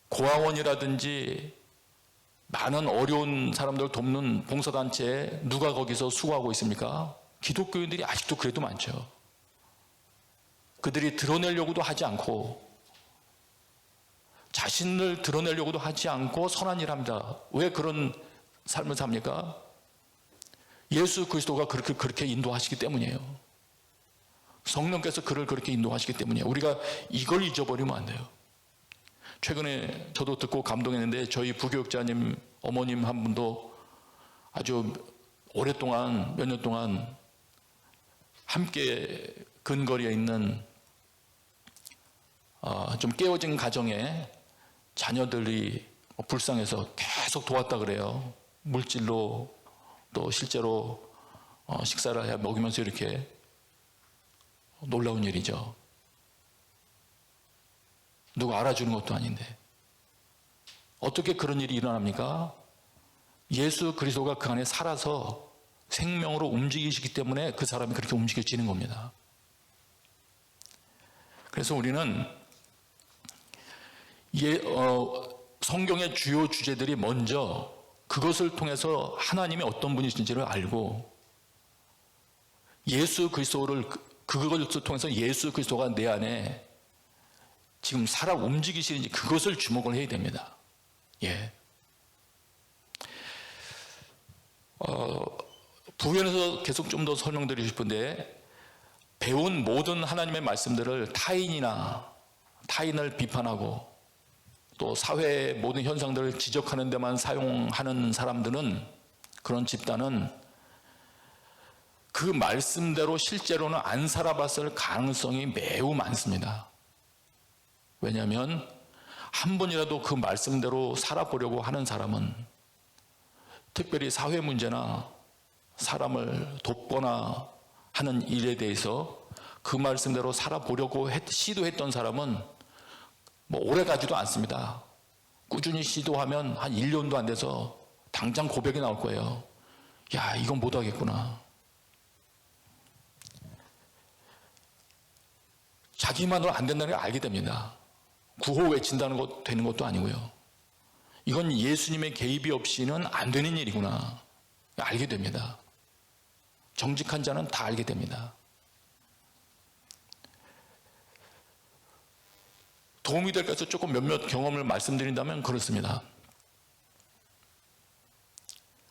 고아원이라든지 많은 어려운 사람들 돕는 봉사단체에 누가 거기서 수고하고 있습니까? 기독교인들이 아직도 그래도 많죠. 그들이 드러내려고도 하지 않고 자신을 드러내려고도 하지 않고 선한 일을 합니다. 왜 그런 삶을 삽니까? 예수 그리스도가 그렇게 인도하시기 때문이에요. 성령께서 그를 그렇게 인도하시기 때문이에요. 우리가 이걸 잊어버리면 안 돼요. 최근에 저도 듣고 감동했는데 저희 부교육자님 어머님 한 분도 아주 오랫동안 몇 년 동안 함께 근거리에 있는 좀 깨어진 가정에 자녀들이 불쌍해서 계속 도왔다 그래요. 물질로 또 실제로 식사를 먹이면서 이렇게 놀라운 일이죠. 누가 알아주는 것도 아닌데 어떻게 그런 일이 일어납니까? 예수 그리스도가 그 안에 살아서 생명으로 움직이시기 때문에 그 사람이 그렇게 움직여지는 겁니다. 그래서 우리는 성경의 주요 주제들이 먼저 그것을 통해서 하나님이 어떤 분이신지를 알고 예수 그리스도를 그것을 통해서 예수 그리스도가 내 안에 지금 살아 움직이시는지 그것을 주목을 해야 됩니다. 예. 부연해서 계속 좀 더 설명드리고 싶은데 배운 모든 하나님의 말씀들을 타인을 비판하고 또 사회의 모든 현상들을 지적하는 데만 사용하는 사람들은 그런 집단은 그 말씀대로 실제로는 안 살아봤을 가능성이 매우 많습니다. 왜냐하면 한 번이라도 그 말씀대로 살아보려고 하는 사람은 특별히 사회 문제나 사람을 돕거나 하는 일에 대해서 그 말씀대로 살아보려고 시도했던 사람은 뭐 오래 가지도 않습니다. 꾸준히 시도하면 한 1년도 안 돼서 당장 고백이 나올 거예요. 야, 이건 못하겠구나. 자기만으로 안 된다는 걸 알게 됩니다. 구호 외친다는 것 되는 것도 아니고요. 이건 예수님의 개입이 없이는 안 되는 일이구나. 알게 됩니다. 정직한 자는 다 알게 됩니다. 도움이 될까 해서 조금 몇몇 경험을 말씀드린다면 그렇습니다.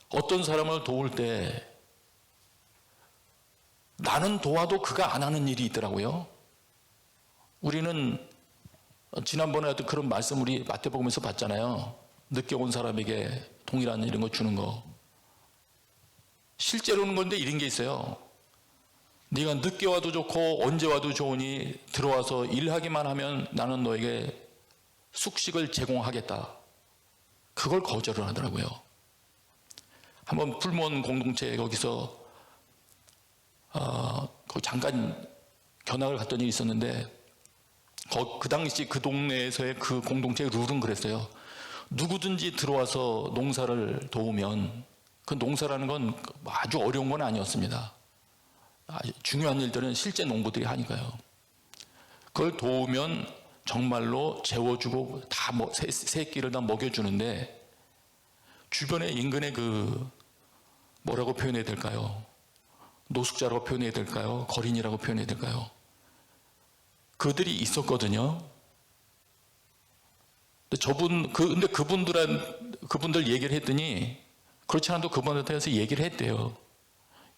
어떤 사람을 도울 때 나는 도와도 그가 안 하는 일이 있더라고요. 우리는 지난번에 하여튼 그런 말씀 우리 마태복음에서 봤잖아요. 늦게 온 사람에게 동일한 이런 거 주는 거. 실제로는 건데 이런 게 있어요. 네가 늦게 와도 좋고 언제 와도 좋으니 들어와서 일하기만 하면 나는 너에게 숙식을 제공하겠다. 그걸 거절을 하더라고요. 한번 풀무원 공동체 거기서 거기 잠깐 견학을 갔던 일이 있었는데 그 당시 그 동네에서의 그 공동체의 룰은 그랬어요. 누구든지 들어와서 농사를 도우면 그 농사라는 건 아주 어려운 건 아니었습니다. 아주 중요한 일들은 실제 농부들이 하니까요. 그걸 도우면 정말로 재워주고 다 새끼를 다 먹여주는데 주변에 인근의 그 뭐라고 표현해야 될까요? 노숙자라고 표현해야 될까요? 거린이라고 표현해야 될까요? 그들이 있었거든요. 근데 그분들 얘기를 했더니 그렇지 않아도 그분한테서 얘기를 했대요.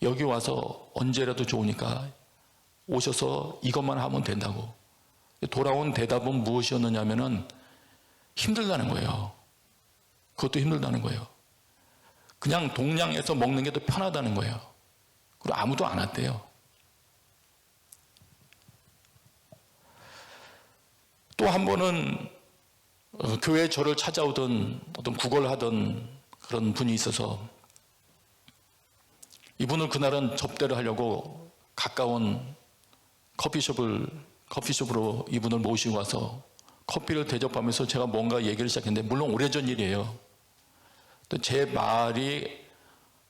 여기 와서 언제라도 좋으니까 오셔서 이것만 하면 된다고. 돌아온 대답은 무엇이었느냐면은 힘들다는 거예요. 그것도 힘들다는 거예요. 그냥 동량에서 먹는 게 더 편하다는 거예요. 그리고 아무도 안 왔대요. 또 한 번은 교회에 저를 찾아오던 어떤 구걸하던 그런 분이 있어서 이분을 그날은 접대를 하려고 가까운 커피숍으로 이분을 모시고 와서 커피를 대접하면서 제가 뭔가 얘기를 시작했는데 물론 오래전 일이에요. 또 제 말이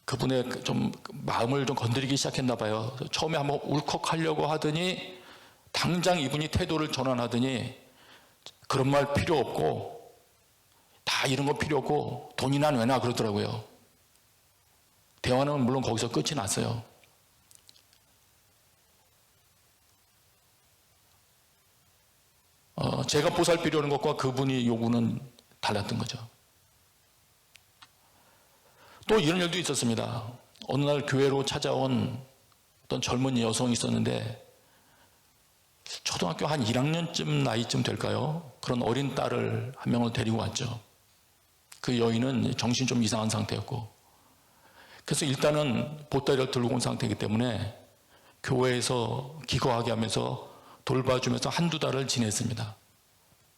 그분의 좀 마음을 좀 건드리기 시작했나 봐요. 처음에 한번 울컥하려고 하더니 당장 이분이 태도를 전환하더니 그런 말 필요 없고 다 이런 거 필요 없고 돈이나 내놔 그러더라고요. 대화는 물론 거기서 끝이 났어요. 제가 보살피려는 것과 그분이 요구는 달랐던 거죠. 또 이런 일도 있었습니다. 어느 날 교회로 찾아온 어떤 젊은 여성이 있었는데 초등학교 한 1학년쯤 나이쯤 될까요? 그런 어린 딸을 한 명을 데리고 왔죠. 그 여인은 정신이 좀 이상한 상태였고 그래서 일단은 보따리를 들고 온 상태이기 때문에 교회에서 기거하게 하면서 돌봐주면서 한두 달을 지냈습니다.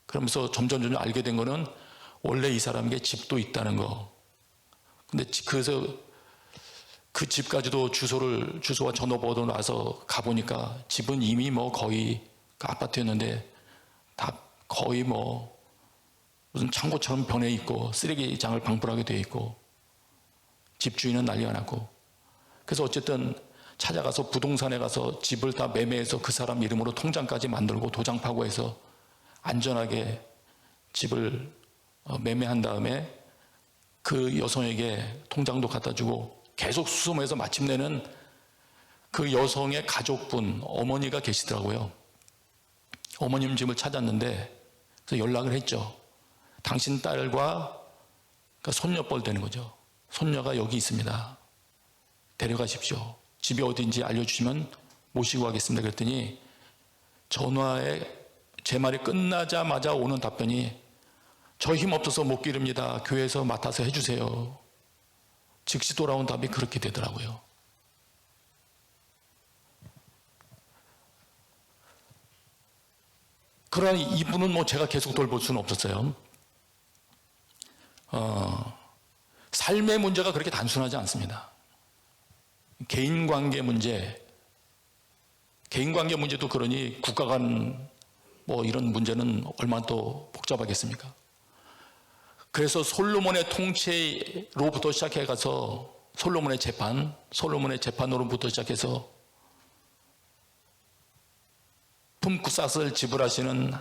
그러면서 점점 알게 된 거는 원래 이 사람에게 집도 있다는 거. 근데 그래서 그 집까지도 주소와 전화번호 나서 가보니까 집은 이미 뭐 거의 그 아파트였는데 다 거의 뭐 무슨 창고처럼 변해 있고 쓰레기장을 방불하게 되어 있고 집주인은 난리가 났고, 그래서 어쨌든 찾아가서 부동산에 가서 집을 다 매매해서 그 사람 이름으로 통장까지 만들고 도장 파고 해서 안전하게 집을 매매한 다음에 그 여성에게 통장도 갖다 주고 계속 수소문해서 마침내는 그 여성의 가족분, 어머니가 계시더라고요. 어머님 집을 찾았는데 그래서 연락을 했죠. 당신 딸과 그러니까 손녀뻘 되는 거죠. 손녀가 여기 있습니다. 데려가십시오. 집이 어딘지 알려주시면 모시고 가겠습니다. 그랬더니 전화에 제 말이 끝나자마자 오는 답변이 저 힘 없어서 못 기릅니다. 교회에서 맡아서 해주세요. 즉시 돌아온 답이 그렇게 되더라고요. 그러나 이분은 뭐 제가 계속 돌볼 수는 없었어요. 삶의 문제가 그렇게 단순하지 않습니다. 개인관계 문제도 그러니 국가 간 뭐 이런 문제는 얼마나 또 복잡하겠습니까? 그래서 솔로몬의 통치로부터 시작해가서 솔로몬의 재판으로부터 시작해서 품삯을 지불하시는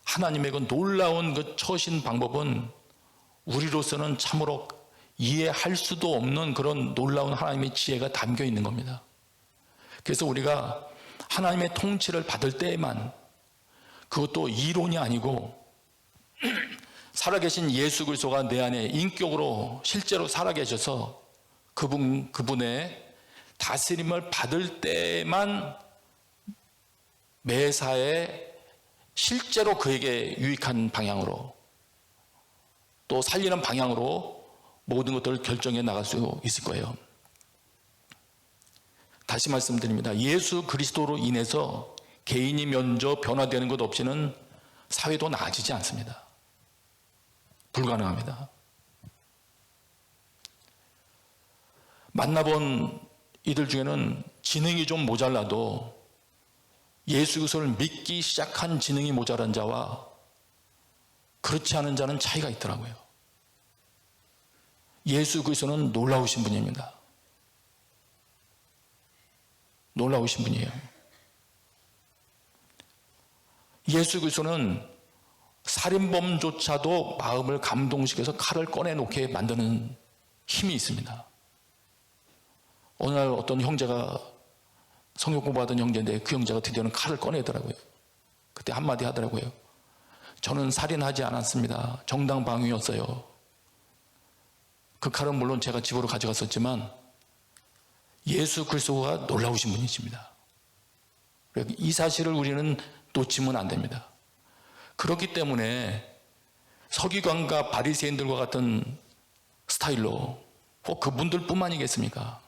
하나님의 그 놀라운 그 처신 방법은 우리로서는 참으로 이해할 수도 없는 그런 놀라운 하나님의 지혜가 담겨 있는 겁니다. 그래서 우리가 하나님의 통치를 받을 때에만, 그것도 이론이 아니고 살아계신 예수 그리스도가 내 안에 인격으로 실제로 살아계셔서 그분의 다스림을 받을 때만 매사에 실제로 그에게 유익한 방향으로 또 살리는 방향으로 모든 것들을 결정해 나갈 수 있을 거예요. 다시 말씀드립니다. 예수 그리스도로 인해서 개인이 먼저 변화되는 것 없이는 사회도 나아지지 않습니다. 불가능합니다. 만나본 이들 중에는 지능이 좀 모자라도 예수 그리스도를 믿기 시작한 지능이 모자란 자와 그렇지 않은 자는 차이가 있더라고요. 예수 그리스도는 놀라우신 분입니다. 놀라우신 분이에요. 예수 그리스도는 살인범조차도 마음을 감동시켜서 칼을 꺼내놓게 만드는 힘이 있습니다. 어느 날 어떤 형제가 성경 공부하던 형제인데 그 형제가 드디어는 칼을 꺼내더라고요. 그때 한마디 하더라고요. 저는 살인하지 않았습니다. 정당방위였어요. 그 칼은 물론 제가 집으로 가져갔었지만 예수 그리스도가 놀라우신 분이십니다. 이 사실을 우리는 놓치면 안 됩니다. 그렇기 때문에 서기관과 바리새인들과 같은 스타일로 꼭 그분들 뿐만이겠습니까?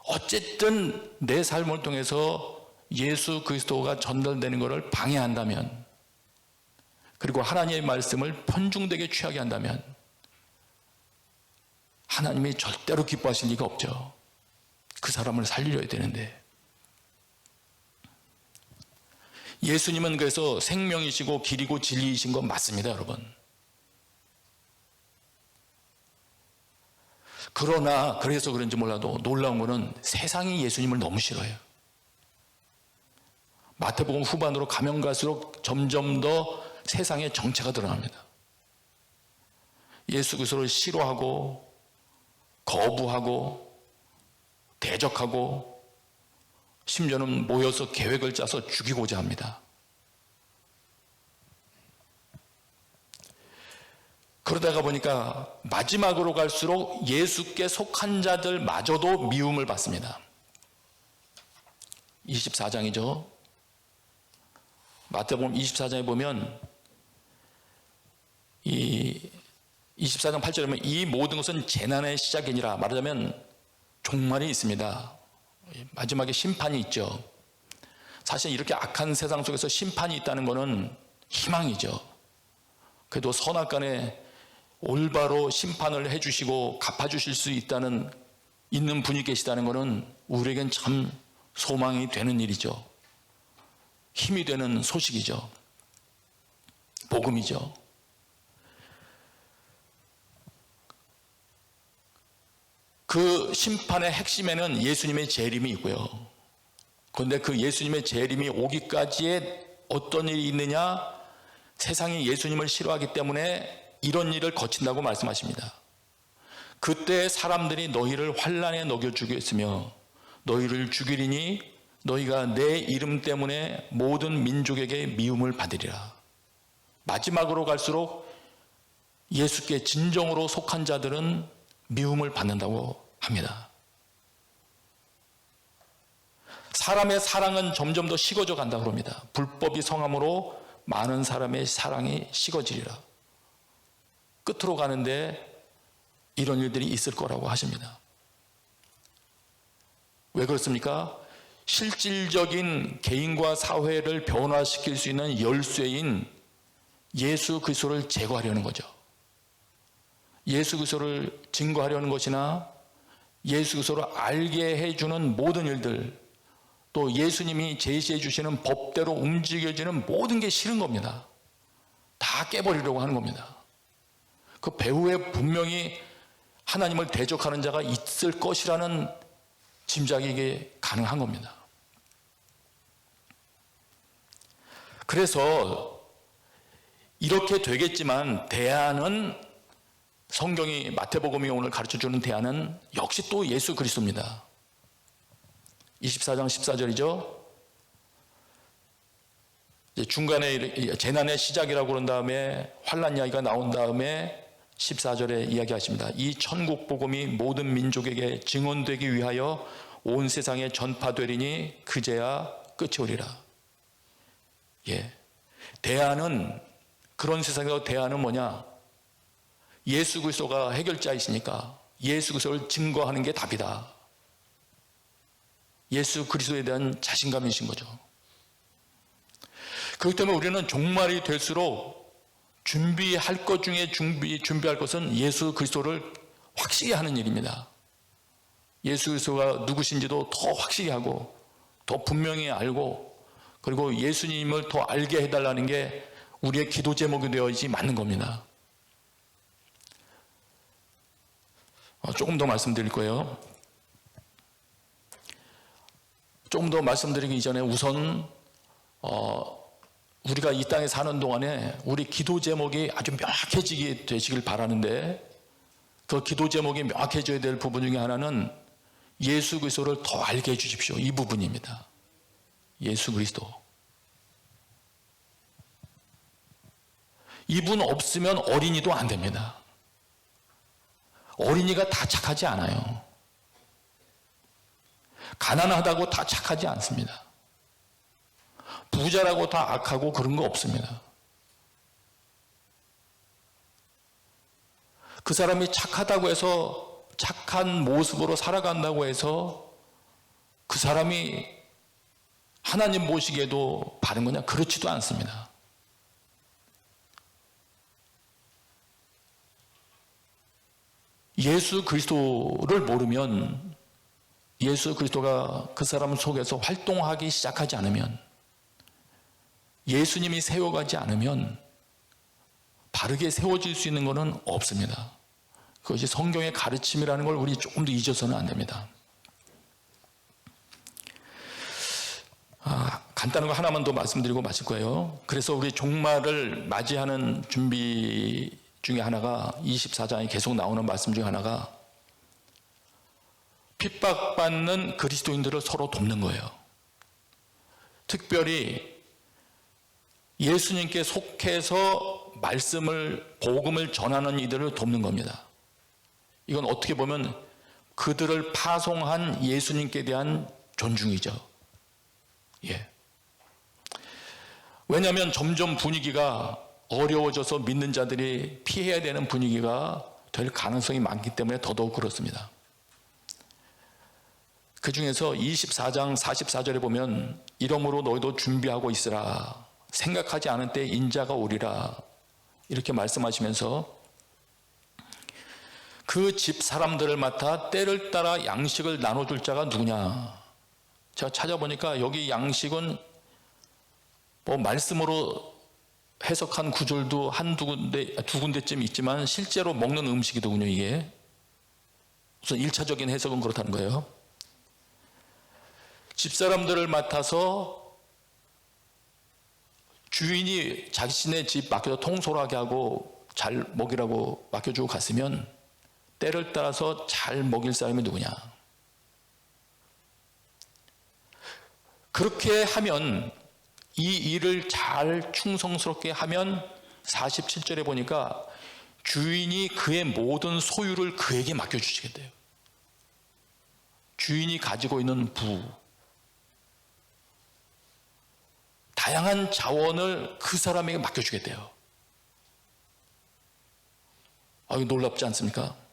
어쨌든 내 삶을 통해서 예수 그리스도가 전달되는 것을 방해한다면, 그리고 하나님의 말씀을 편중되게 취하게 한다면 하나님이 절대로 기뻐하실 리가 없죠. 그 사람을 살려야 되는데. 예수님은 그래서 생명이시고 길이고 진리이신 건 맞습니다, 여러분. 그러나 그래서 그런지 몰라도 놀라운 것은 세상이 예수님을 너무 싫어해요. 마태복음 후반으로 가면 갈수록 점점 더 세상의 정체가 드러납니다. 예수 그리스도를 싫어하고 거부하고 대적하고 심지어는 모여서 계획을 짜서 죽이고자 합니다. 그러다가 보니까 마지막으로 갈수록 예수께 속한 자들마저도 미움을 받습니다. 24장이죠. 마태복음 24장에 보면 이 24장 8절에 보면 이 모든 것은 재난의 시작이니라. 말하자면 종말이 있습니다. 마지막에 심판이 있죠. 사실 이렇게 악한 세상 속에서 심판이 있다는 것은 희망이죠. 그래도 선악간에 올바로 심판을 해주시고 갚아주실 수 있다는 있는 분이 계시다는 것은 우리에겐 참 소망이 되는 일이죠. 힘이 되는 소식이죠. 복음이죠. 그 심판의 핵심에는 예수님의 재림이 있고요. 그런데 그 예수님의 재림이 오기까지에 어떤 일이 있느냐? 세상이 예수님을 싫어하기 때문에 이런 일을 거친다고 말씀하십니다. 그때 사람들이 너희를 환난에 녹여 주겠으며 너희를 죽이리니 너희가 내 이름 때문에 모든 민족에게 미움을 받으리라. 마지막으로 갈수록 예수께 진정으로 속한 자들은 미움을 받는다고 합니다. 사람의 사랑은 점점 더 식어져 간다고 합니다. 불법이 성함으로 많은 사람의 사랑이 식어지리라. 끝으로 가는데 이런 일들이 있을 거라고 하십니다. 왜 그렇습니까? 실질적인 개인과 사회를 변화시킬 수 있는 열쇠인 예수 그리스도를 제거하려는 거죠. 예수 그리스도를 증거하려는 것이나 예수 그리스도를 알게 해주는 모든 일들, 또 예수님이 제시해 주시는 법대로 움직여지는 모든 게 싫은 겁니다. 다 깨버리려고 하는 겁니다. 그 배후에 분명히 하나님을 대적하는 자가 있을 것이라는 짐작이 이게 가능한 겁니다. 그래서 이렇게 되겠지만 대안은, 성경이 마태복음이 오늘 가르쳐주는 대안은 역시 또 예수 그리스도입니다. 24장 14절이죠. 중간에 재난의 시작이라고 그런 다음에 환난 이야기가 나온 다음에 14절에 이야기하십니다. 이 천국 복음이 모든 민족에게 증언되기 위하여 온 세상에 전파되리니 그제야 끝이 오리라. 예. 대안은, 그런 세상에서 대안은 뭐냐? 예수 그리스도가 해결자이시니까 예수 그리스도를 증거하는 게 답이다. 예수 그리스도에 대한 자신감이신 거죠. 그렇기 때문에 우리는 종말이 될수록 준비할 것 중에 준비할 것은 예수 그리스도를 확실히 하는 일입니다. 예수 그리스도가 누구신지도 더 확실히 하고 더 분명히 알고, 그리고 예수님을 더 알게 해달라는 게 우리의 기도 제목이 되어야지 맞는 겁니다. 조금 더 말씀드릴 거예요. 조금 더 말씀드리기 이전에 우선 우리가 이 땅에 사는 동안에 우리 기도 제목이 아주 명확해지게 되시길 바라는데, 그 기도 제목이 명확해져야 될 부분 중에 하나는 예수 그리스도를 더 알게 해주십시오. 이 부분입니다. 예수 그리스도. 이분 없으면 어린이도 안 됩니다. 어린이가 다 착하지 않아요. 가난하다고 다 착하지 않습니다. 부자라고 다 악하고 그런 거 없습니다. 그 사람이 착하다고 해서, 착한 모습으로 살아간다고 해서 그 사람이 하나님 보시기에도 바른 거냐? 그렇지도 않습니다. 예수 그리스도를 모르면, 예수 그리스도가 그 사람 속에서 활동하기 시작하지 않으면, 예수님이 세워가지 않으면 바르게 세워질 수 있는 것은 없습니다. 그것이 성경의 가르침이라는 걸 우리 조금 더 잊어서는 안 됩니다. 간단한 거 하나만 더 말씀드리고 마칠 거예요. 그래서 우리 종말을 맞이하는 준비 중에 하나가, 24장에 계속 나오는 말씀 중에 하나가 핍박받는 그리스도인들을 서로 돕는 거예요. 특별히 예수님께 속해서 말씀을, 복음을 전하는 이들을 돕는 겁니다. 이건 어떻게 보면 그들을 파송한 예수님께 대한 존중이죠. 예. 왜냐하면 점점 분위기가 어려워져서 믿는 자들이 피해야 되는 분위기가 될 가능성이 많기 때문에 더더욱 그렇습니다. 그 중에서 24장 44절에 보면 이러므로 너희도 준비하고 있으라. 생각하지 않은 때 인자가 오리라. 이렇게 말씀하시면서 그 집 사람들을 맡아 때를 따라 양식을 나눠줄 자가 누구냐? 제가 찾아보니까 여기 양식은 뭐 말씀으로 해석한 구절도 두 군데쯤 있지만 실제로 먹는 음식이더군요, 이게. 우선 1차적인 해석은 그렇다는 거예요. 집사람들을 맡아서 주인이 자신의 집 맡겨서 통솔하게 하고 잘 먹이라고 맡겨주고 갔으면 때를 따라서 잘 먹일 사람이 누구냐? 그렇게 하면, 이 일을 잘 충성스럽게 하면 47절에 보니까 주인이 그의 모든 소유를 그에게 맡겨주시겠대요. 주인이 가지고 있는 부, 다양한 자원을 그 사람에게 맡겨주겠대요. 이거 놀랍지 않습니까?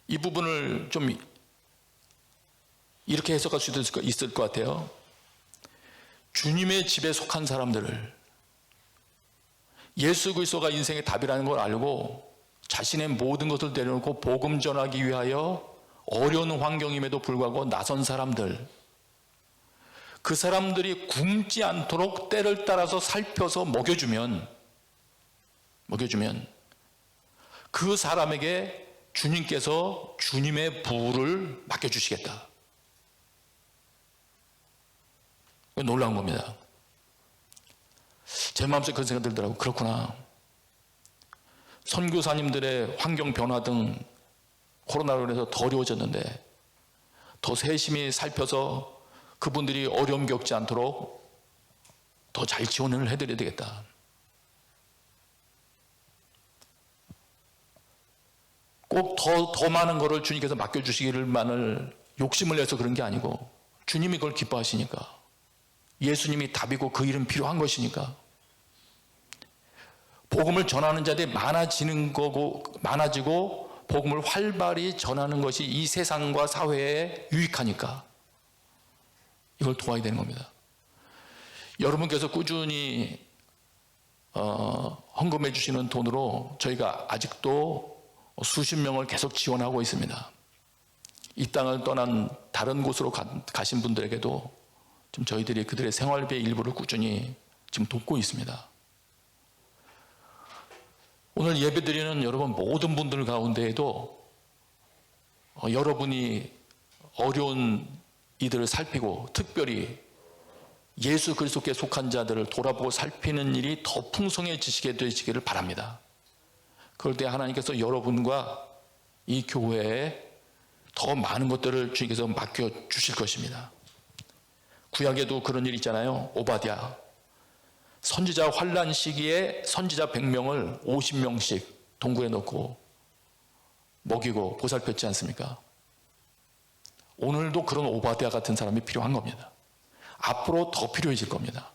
이 부분을 좀 이렇게 해석할 수 있을 것 같아요. 주님의 집에 속한 사람들을, 예수 그리스도가 인생의 답이라는 걸 알고 자신의 모든 것을 내려놓고 복음 전하기 위하여 어려운 환경임에도 불구하고 나선 사람들, 그 사람들이 굶지 않도록 때를 따라서 살펴서 먹여주면 그 사람에게 주님께서 주님의 부를 맡겨주시겠다. 놀라운 겁니다. 제 마음속에 그런 생각이 들더라고요. 그렇구나. 선교사님들의 환경 변화 등 코로나로 인해서 더 어려워졌는데 더 세심히 살펴서 그분들이 어려움 겪지 않도록 더 잘 지원을 해드려야 되겠다. 꼭 더 많은 거를 주님께서 맡겨주시기를만을 욕심을 내서 그런 게 아니고 주님이 그걸 기뻐하시니까, 예수님이 답이고 그 일은 필요한 것이니까 복음을 전하는 자들이 많아지고 복음을 활발히 전하는 것이 이 세상과 사회에 유익하니까 이걸 도와야 되는 겁니다. 여러분께서 꾸준히 헌금해 주시는 돈으로 저희가 아직도 수십 명을 계속 지원하고 있습니다. 이 땅을 떠난 다른 곳으로 가신 분들에게도 지금 저희들이 그들의 생활비의 일부를 꾸준히 지금 돕고 있습니다. 오늘 예배드리는 여러분 모든 분들 가운데에도 여러분이 어려운 이들을 살피고 특별히 예수 그리스도께 속한 자들을 돌아보고 살피는 일이 더 풍성해지시게 되시기를 바랍니다. 그럴 때 하나님께서 여러분과 이 교회에 더 많은 것들을 주님께서 맡겨주실 것입니다. 구약에도 그런 일 있잖아요. 오바댜. 선지자 환란 시기에 선지자 100명을 50명씩 동굴에 넣고 먹이고 보살폈지 않습니까? 오늘도 그런 오바댜 같은 사람이 필요한 겁니다. 앞으로 더 필요해질 겁니다.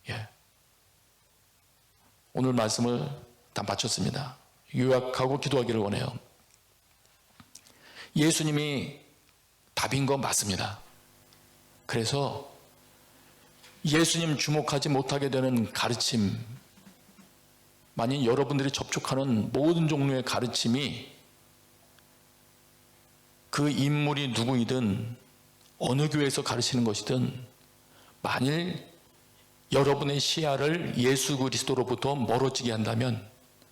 예. 오늘 말씀을 다 마쳤습니다. 요약하고 기도하기를 원해요. 예수님이 답인 거 맞습니다. 그래서 예수님 주목하지 못하게 되는 가르침, 만약 여러분들이 접촉하는 모든 종류의 가르침이 그 인물이 누구이든 어느 교회에서 가르치는 것이든 만일 여러분의 시야를 예수 그리스도로부터 멀어지게 한다면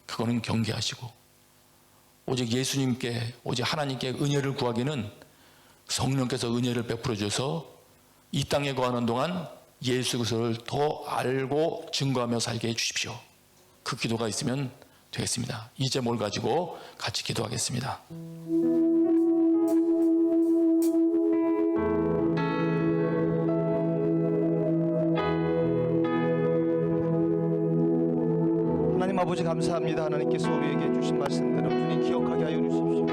그거는 경계하시고 오직 예수님께, 오직 하나님께 은혜를 구하기는 성령께서 은혜를 베풀어 주셔서 이 땅에 거하는 동안 예수 그리스도를 더 알고 증거하며 살게 해주십시오. 그 기도가 있으면 되겠습니다. 이 제목을 가지고 같이 기도하겠습니다. 하나님 아버지 감사합니다. 하나님께서 우리에게 주신 말씀대로 주님 기억하게 하여 주십시오.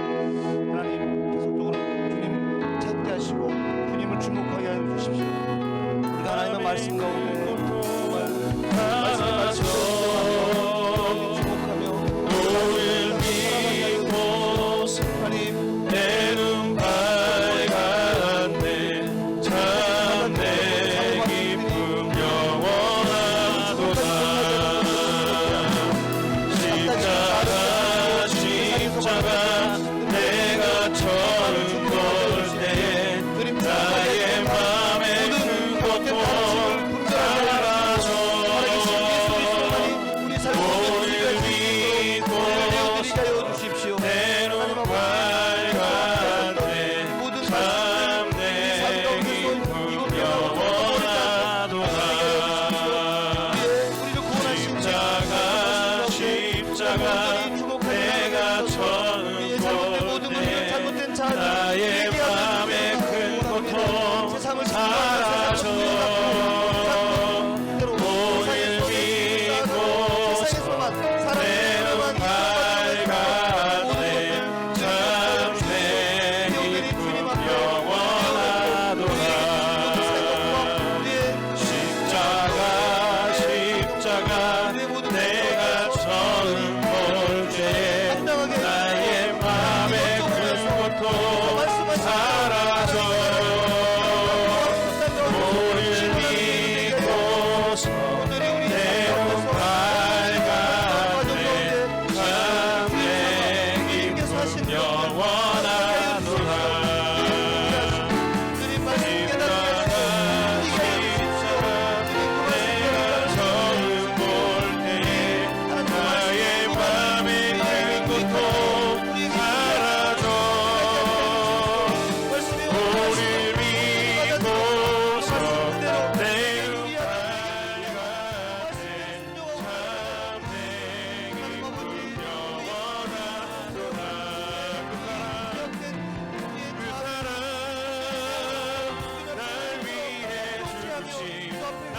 하나님 계속적으로 주님 찾게 하시고 주님을 주목하게 하여 주십시오. 우리가 하나님의 말씀 가운데 정말 말씀의 말씀대로 주목하며 너를 믿고 하나님 내 눈 밝았네 참 내 기쁨 영원하도다 십자가 삶을 오늘 믿고 내어드리게 하여 주십시오. 때로 하나님 아버지, 밝았네 모든 참 내 기쁨 영원하도다 우리를 구원하신 십자가 내가 우리의 잘못된 모든 것들 잘못된 자 나의 맘에 큰 고통 세상을 사라져 오늘 믿고 세상에서만 때로 밝았네 참 내 기쁨 영원하도다 십자가 내가 처음 볼 때에 나의 맘에 큰 고통 사라져 오늘 믿고서 때로 밝았네 참 내 기쁨 영원하도다 내가 처음 볼 때에 나의 맘에 큰 고통 사라져 오늘 믿고서 때로 밝았네 참 내 기쁨 영원하도다 그 사랑 날 위해 죽으신 날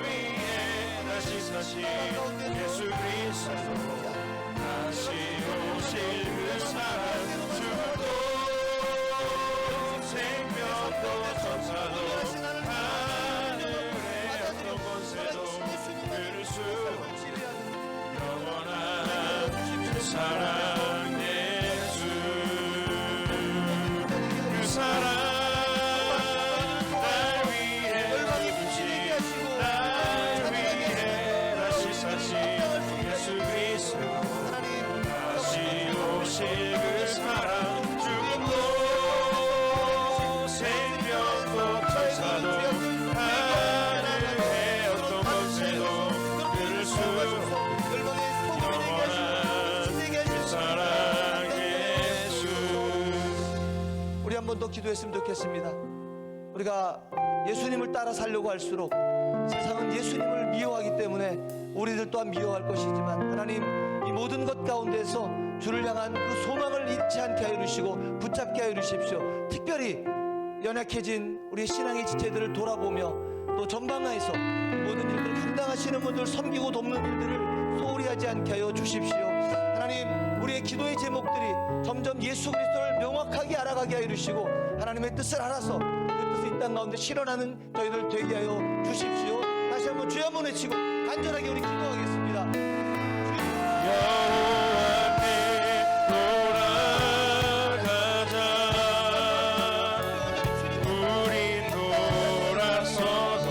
위해 다시 사신 예수 그리스도 다시 오실 그 사랑 죽음도 생명도 천사도 하늘의 어떤 권세도 끊을 수 없는 영원한 그 사랑 예수 그 사랑 날 위해 죽으신 날 위해 다시 사신 예수 그리스도 다시 오실 그 사랑 죽음도 생명도 천사도 하늘의 어떤 권세도 끊을 수 없는 영원한 그 사랑 예수 우리 한 번 더 기도했으면 좋겠습니다. 우리가 예수님을 따라 살려고 할수록 세상은 예수님을 미워하기 때문에 우리들 또한 미워할 것이지만 하나님 이 모든 것 가운데서 주를 향한 그 소망을 잃지 않게 하여 주시고 붙잡게 하여 주십시오. 특별히 연약해진 우리 신앙의 지체들을 돌아보며 또 전방에서 이 모든 일들을 감당하시는 분들 섬기고 돕는 일들을 소홀히 하지 않게 하여 주십시오. 하나님 우리의 기도의 제목들이 점점 예수 그리스도를 명확하게 알아가게 하여 주시고 하나님의 뜻을 알아서 그 뜻을 이 땅 가운데 실현하는 저희들 되게 하여 주십시오. 다시 한번 주여 한번 외치고 간절하게 우리 기도하겠습니다. 여호와 앞에 돌아가자 우린 돌아서도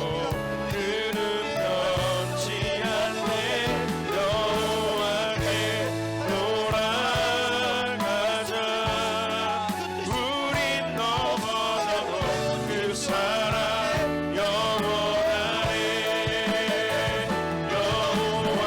그는 변치 않네 여호와 앞에 돌아가자 우린 넘어져도 그 사랑 영원하네 여호와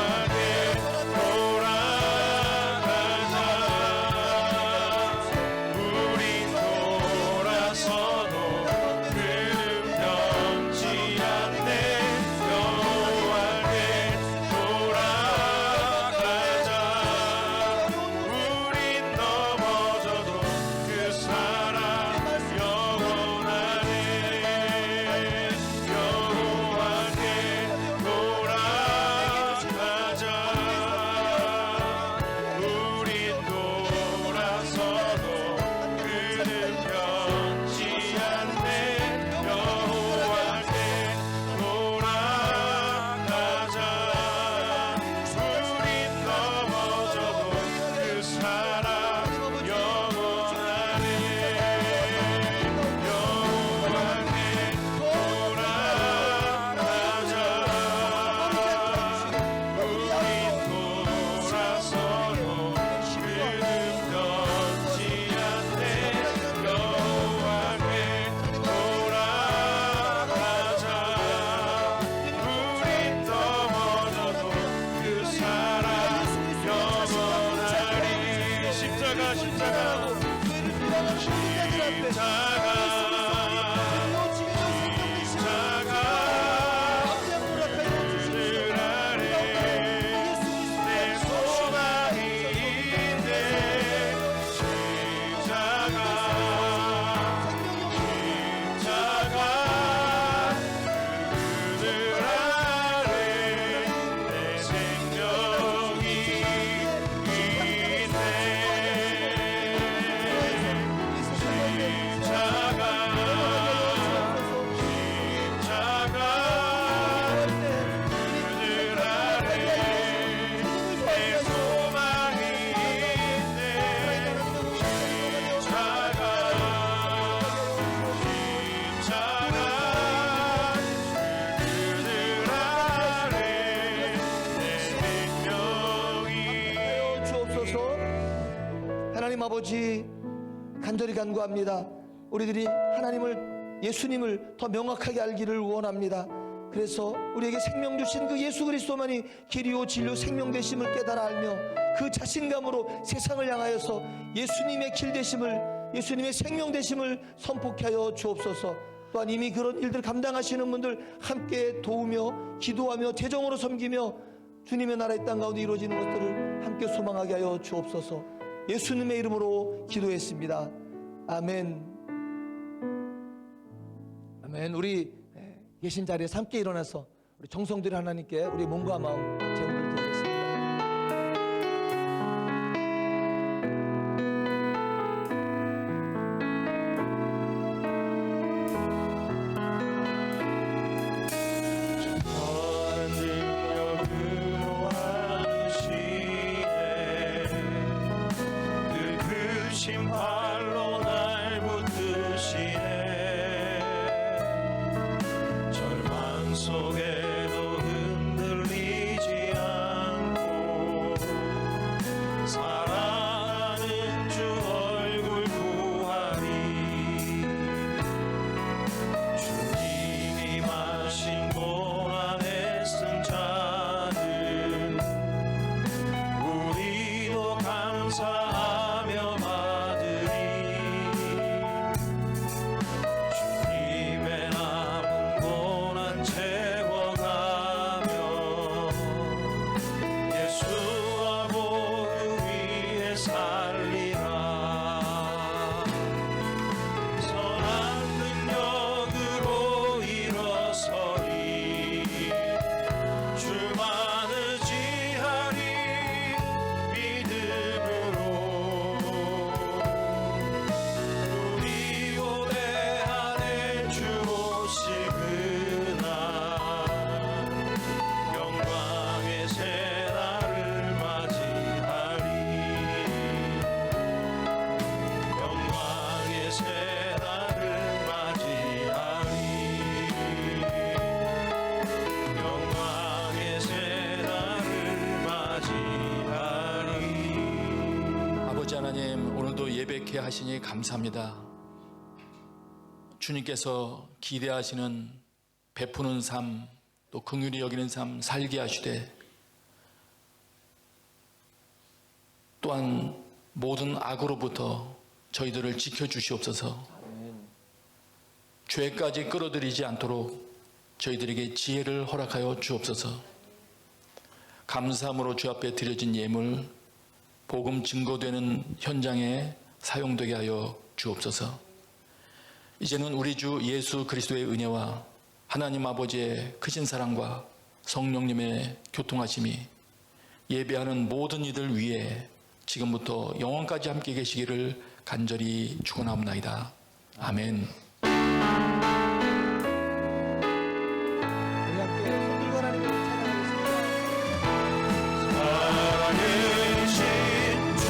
비난하고 죄를 비난하는 모든 자들 앞에 하나님 아버지 간절히 간구합니다. 우리들이 하나님을 예수님을 더 명확하게 알기를 원합니다. 그래서 우리에게 생명 주신 그 예수 그리스도만이 길이요 진리요 생명 되심을 깨달아 알며 그 자신감으로 세상을 향하여서 예수님의 길 되심을 예수님의 생명 되심을 선포케 하여 주옵소서. 또한 이미 그런 일들 감당하시는 분들 함께 도우며 기도하며 대정으로 섬기며 주님의 나라의 땅 가운데 이루어지는 것들을 함께 소망하게 하여 주옵소서. 예수님의 이름으로 기도했습니다. 아멘. 아멘. 우리 계신 자리에서 함께 일어나서 우리 정성들이 하나님께 우리 몸과 마음 제물을 드리겠습니다. 발로 날 붙드시네. 절망 속에도 흔들리지 않고 사랑하는 주 얼굴 구하리. 주님이 마신 고난에 쓴 잔을 우리도 감사하며 하나님, 오늘도 예배케 하시니 감사합니다. 주님께서 기대하시는 베푸는 삶, 또 긍휼히 여기는 삶 살게 하시되, 또한 모든 악으로부터 저희들을 지켜주시옵소서. 죄까지 끌어들이지 않도록 저희들에게 지혜를 허락하여 주옵소서. 감사함으로 주 앞에 드려진 예물, 복음 증거되는 현장에 사용되게 하여 주옵소서. 이제는 우리 주 예수 그리스도의 은혜와 하나님 아버지의 크신 사랑과 성령님의 교통하심이 예배하는 모든 이들 위에 지금부터 영원까지 함께 계시기를 간절히 축원하옵나이다. 아멘. 우리 함께 손들고 하나님을 찬양하겠습니다. 살아계신 주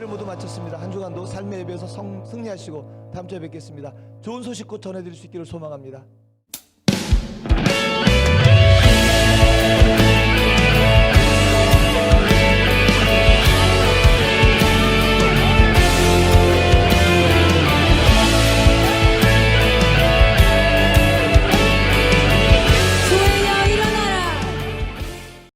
예배를 모두 마쳤습니다. 한 주간도 삶의 예배에서 승리하시고 다음 주에 뵙겠습니다. 좋은 소식 곧 전해드릴 수 있기를 소망합니다.